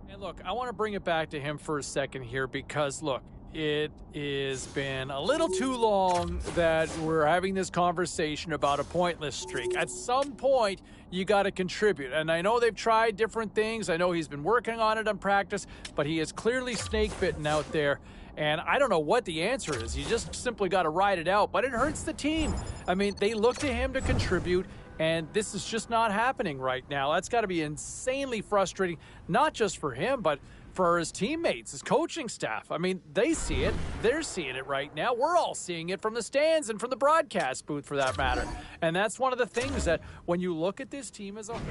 And look, I want to bring it back to him for a second here because, look, it has been a little too long that we're having this conversation about a pointless streak. At some point, you got to contribute. And I know they've tried different things. I know he's been working on it in practice, but he is clearly snake-bitten out there. And I don't know what the answer is. You just simply got to ride it out. But it hurts the team. I mean, they look to him to contribute, and this is just not happening right now. That's got to be insanely frustrating, not just for him, but for his teammates, his coaching staff. I mean, they see it. They're seeing it right now. We're all seeing it from the stands and from the broadcast booth, for that matter. And that's one of the things that when you look at this team as a whole.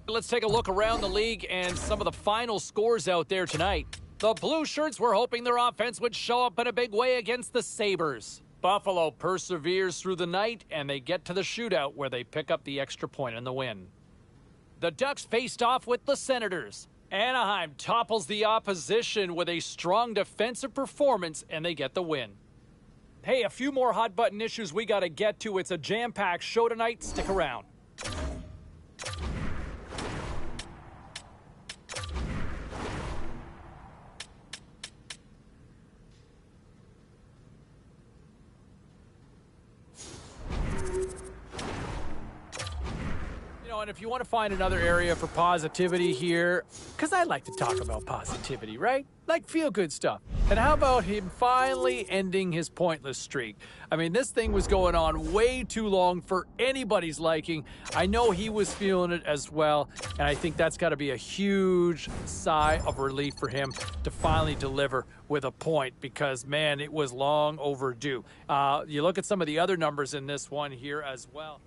Let's take a look around the league and some of the final scores out there tonight. The Blue Shirts were hoping their offense would show up in a big way against the Sabres. Buffalo perseveres through the night, and they get to the shootout where they pick up the extra point in the win. The Ducks faced off with the Senators. Anaheim topples the opposition with a strong defensive performance, and they get the win. Hey, a few more hot-button issues we got to get to. It's a jam-packed show tonight. Stick around. and if you want to find another area for positivity here, because I like to talk about positivity, right? Like feel-good stuff. And how about him finally ending his pointless streak? I mean, this thing was going on way too long for anybody's liking. I know he was feeling it as well, and I think that's got to be a huge sigh of relief for him to finally deliver with a point because, man, it was long overdue. You look at some of the other numbers in this one here as well.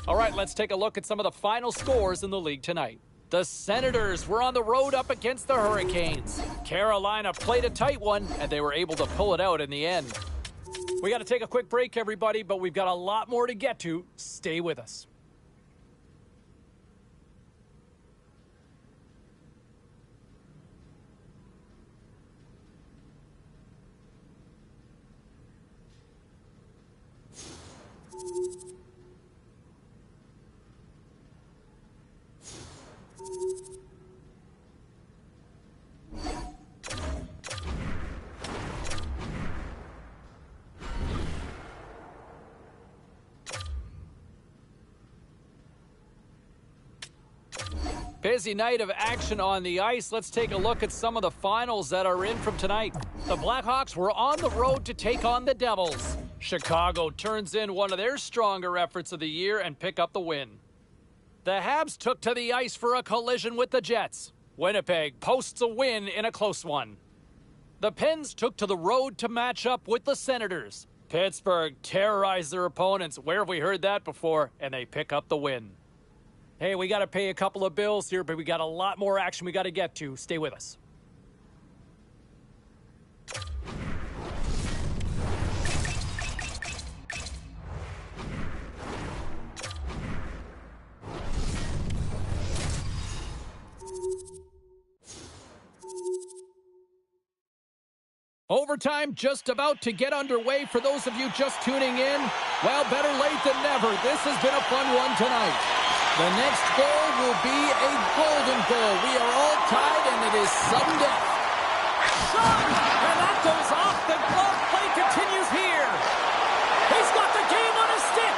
All right, let's take a look at some of the final scores in the league tonight. The Senators were on the road up against the Hurricanes. Carolina played a tight one, and they were able to pull it out in the end. We got to take a quick break, everybody, but we've got a lot more to get to. Stay with us. Busy night of action on the ice. Let's take a look at some of the finals that are in from tonight. The Blackhawks were on the road to take on the Devils. Chicago turns in one of their stronger efforts of the year and pick up the win. The Habs took to the ice for a collision with the Jets. Winnipeg posts a win in a close one. The Pens took to the road to match up with the Senators. Pittsburgh terrorized their opponents. Where have we heard that before? And they pick up the win. Hey, we got to pay a couple of bills here, but we got a lot more action we got to get to. Stay with us. Overtime just about to get underway for those of you just tuning in. Well, better late than never. This has been a fun one tonight. The next goal will be a golden goal. We are all tied, and it is sudden death. Shot! And that goes off. The glove play continues here. He's got the game on a stick.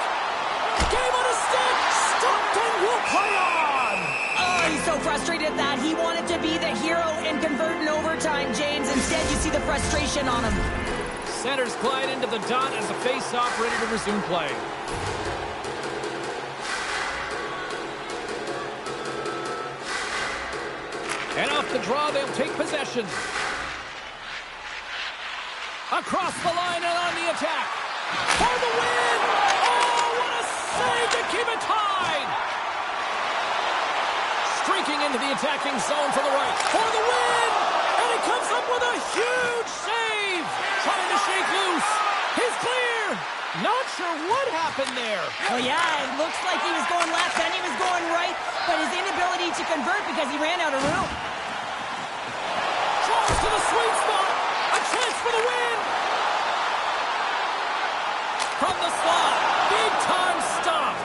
Game on a stick. Stopped and will play on. Oh, he's so frustrated at that. He wanted to be the hero and convert in overtime, James. Instead, you see the frustration on him. Centers glide into the dot as the face-off ready to resume play. And off the draw, they'll take possession. Across the line and on the attack. For the win! Oh, what a save to keep it tied! Streaking into the attacking zone to the right. For the win! And he comes up with a huge save! Trying to shake loose. He's clear! Not sure what happened there. Oh, yeah, it looks like he was going left, then he was going right, but his inability to convert because he ran out of room. Draws to the sweet spot. A chance for the win. From the slot. Big-time stop.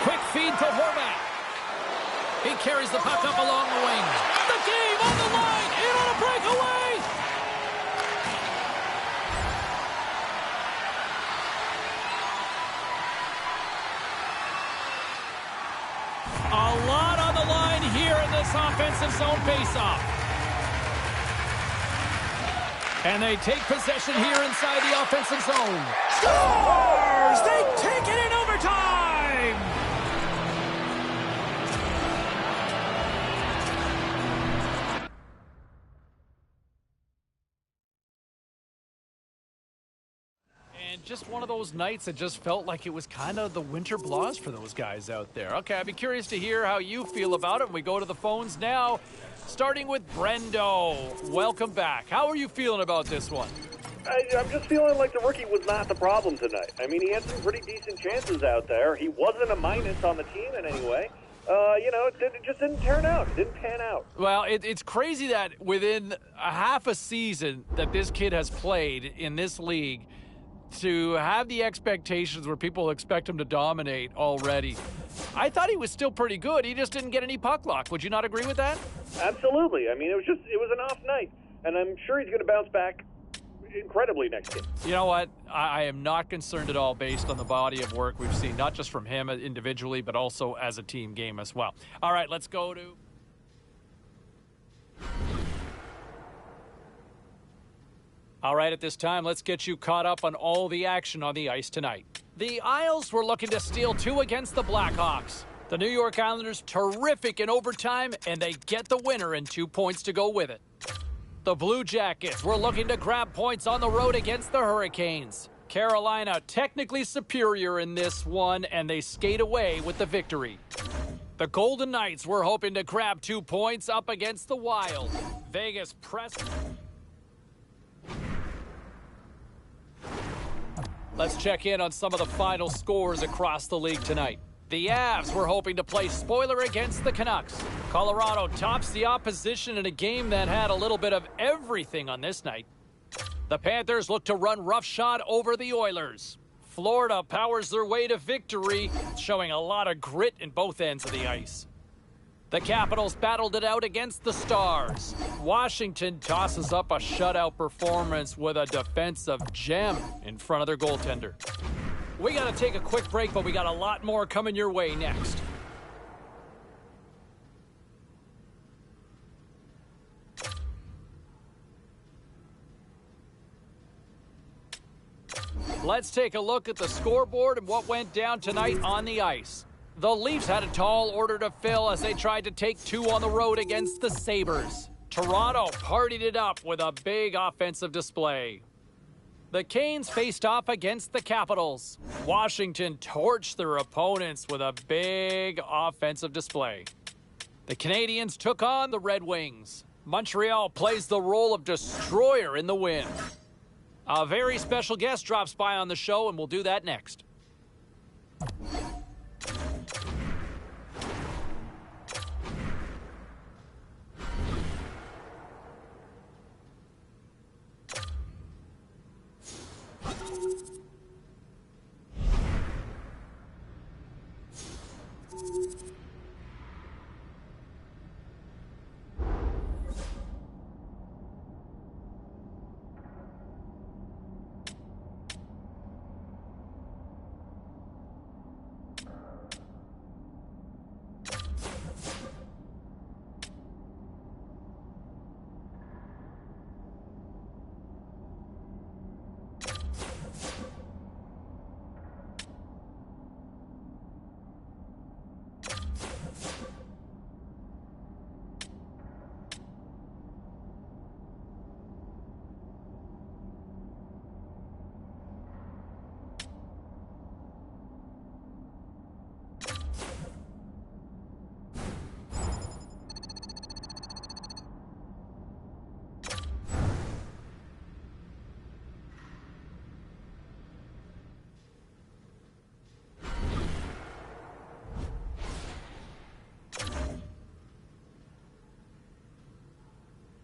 Quick feed to Horvat. He carries the puck up along the wing. The game on the line. In on a breakaway. A lot on the line here in this offensive zone faceoff. And they take possession here inside the offensive zone. Scores! They take it in overtime! And just one of those nights that just felt like it was kind of the winter blahs for those guys out there. Okay, I'd be curious to hear how you feel about it. We go to the phones now, starting with Brendo. Welcome back. How are you feeling about this one? I'm just feeling like the rookie was not the problem tonight. I mean, he had some pretty decent chances out there. He wasn't a minus on the team in any way. It just didn't turn out. It didn't pan out. Well, it's crazy that within a half a season that this kid has played in this league, to have the expectations where people expect him to dominate already. I thought he was still pretty good. He just didn't get any puck luck. Would you not agree with that? Absolutely. I mean, it was an off night, and I'm sure he's going to bounce back incredibly next game. You know what? I am not concerned at all based on the body of work we've seen, not just from him individually, but also as a team game as well. All right, let's go to... All right, at this time, let's get you caught up on all the action on the ice tonight. The Isles were looking to steal 2 against the Blackhawks. The New York Islanders terrific in overtime, and they get the winner and 2 points to go with it. The Blue Jackets were looking to grab points on the road against the Hurricanes. Carolina technically superior in this one, and they skate away with the victory. The Golden Knights were hoping to grab 2 points up against the Wild. Vegas pressed... Let's check in on some of the final scores across the league tonight. The Avs were hoping to play spoiler against the Canucks. Colorado tops the opposition in a game that had a little bit of everything on this night. The Panthers look to run roughshod over the Oilers. Florida powers their way to victory, showing a lot of grit in both ends of the ice. The Capitals battled it out against the Stars. Washington tosses up a shutout performance with a defensive gem in front of their goaltender. We got to take a quick break, but we got a lot more coming your way next. Let's take a look at the scoreboard and what went down tonight on the ice. The Leafs had a tall order to fill as they tried to take 2 on the road against the Sabres. Toronto partied it up with a big offensive display. The Canes faced off against the Capitals. Washington torched their opponents with a big offensive display. The Canadiens took on the Red Wings. Montreal plays the role of destroyer in the win. A very special guest drops by on the show, and we'll do that next.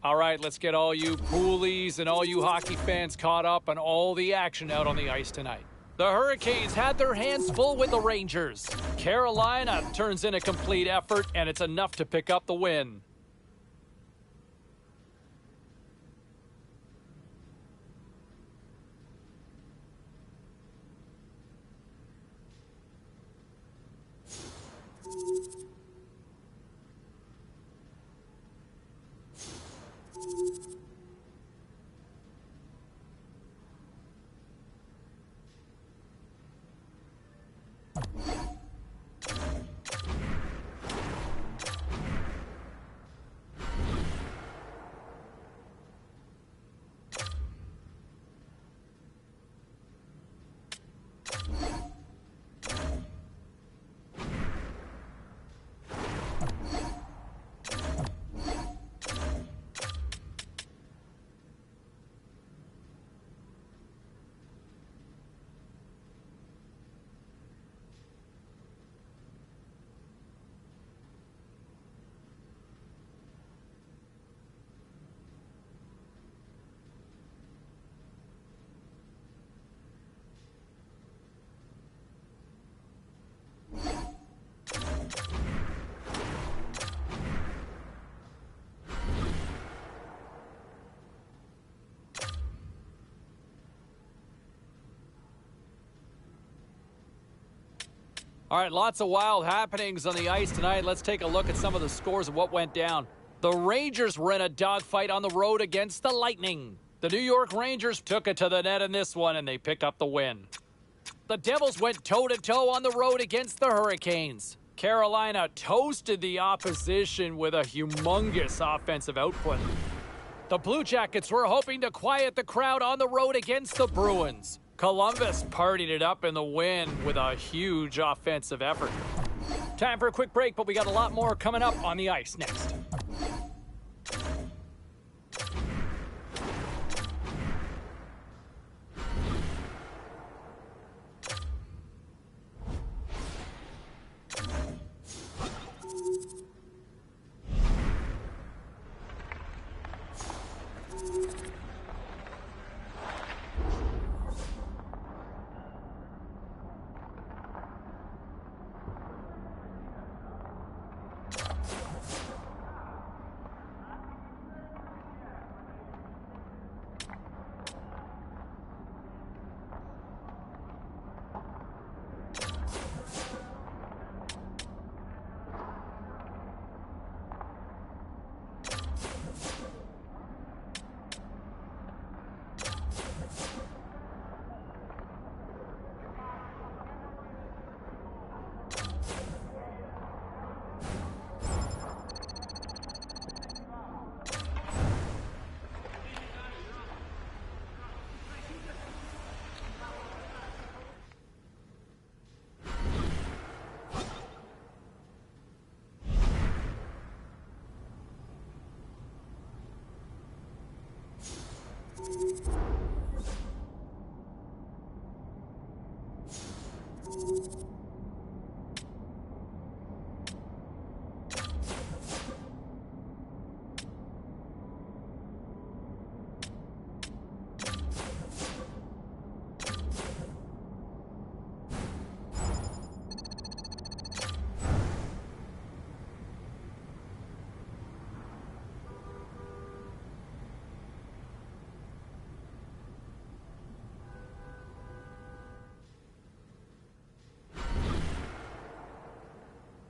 All right, let's get all you poolies and all you hockey fans caught up on all the action out on the ice tonight. The Hurricanes had their hands full with the Rangers. Carolina turns in a complete effort, and it's enough to pick up the win. All right, lots of wild happenings on the ice tonight. Let's take a look at some of the scores of what went down. The Rangers were in a dogfight on the road against the Lightning. The New York Rangers took it to the net in this one, and they pick up the win. The Devils went toe-to-toe on the road against the Hurricanes. Carolina toasted the opposition with a humongous offensive output. The Blue Jackets were hoping to quiet the crowd on the road against the Bruins. Columbus partied it up in the win with a huge offensive effort. Time for a quick break, but we got a lot more coming up on the ice next.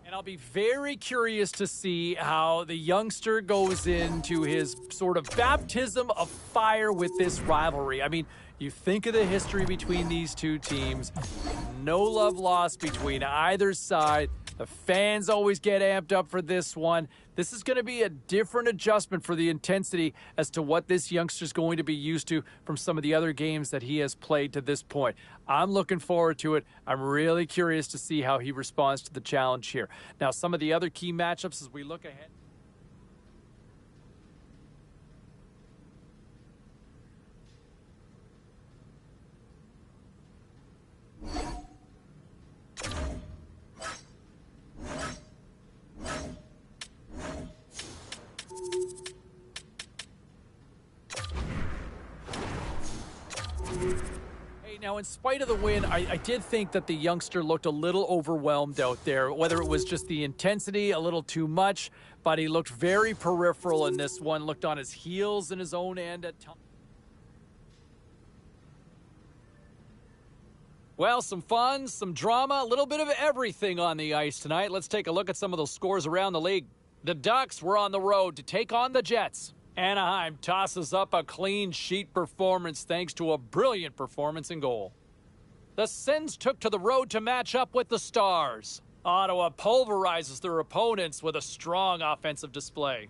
And I'll be very curious to see how the youngster goes into his sort of baptism of fire with this rivalry. I mean, you think of the history between these two teams. No love lost between either side. The fans always get amped up for this one. This is going to be a different adjustment for the intensity as to what this youngster's going to be used to from some of the other games that he has played to this point. I'm looking forward to it. I'm really curious to see how he responds to the challenge here. Now, some of the other key matchups as we look ahead. Now, in spite of the win, I did think that the youngster looked a little overwhelmed out there, whether it was just the intensity, a little too much, but he looked very peripheral in this one, looked on his heels in his own end at times. Well, some fun, some drama, a little bit of everything on the ice tonight. Let's take a look at some of those scores around the league. The Ducks were on the road to take on the Jets. Anaheim tosses up a clean sheet performance thanks to a brilliant performance in goal. The Sens took to the road to match up with the Stars. Ottawa pulverizes their opponents with a strong offensive display.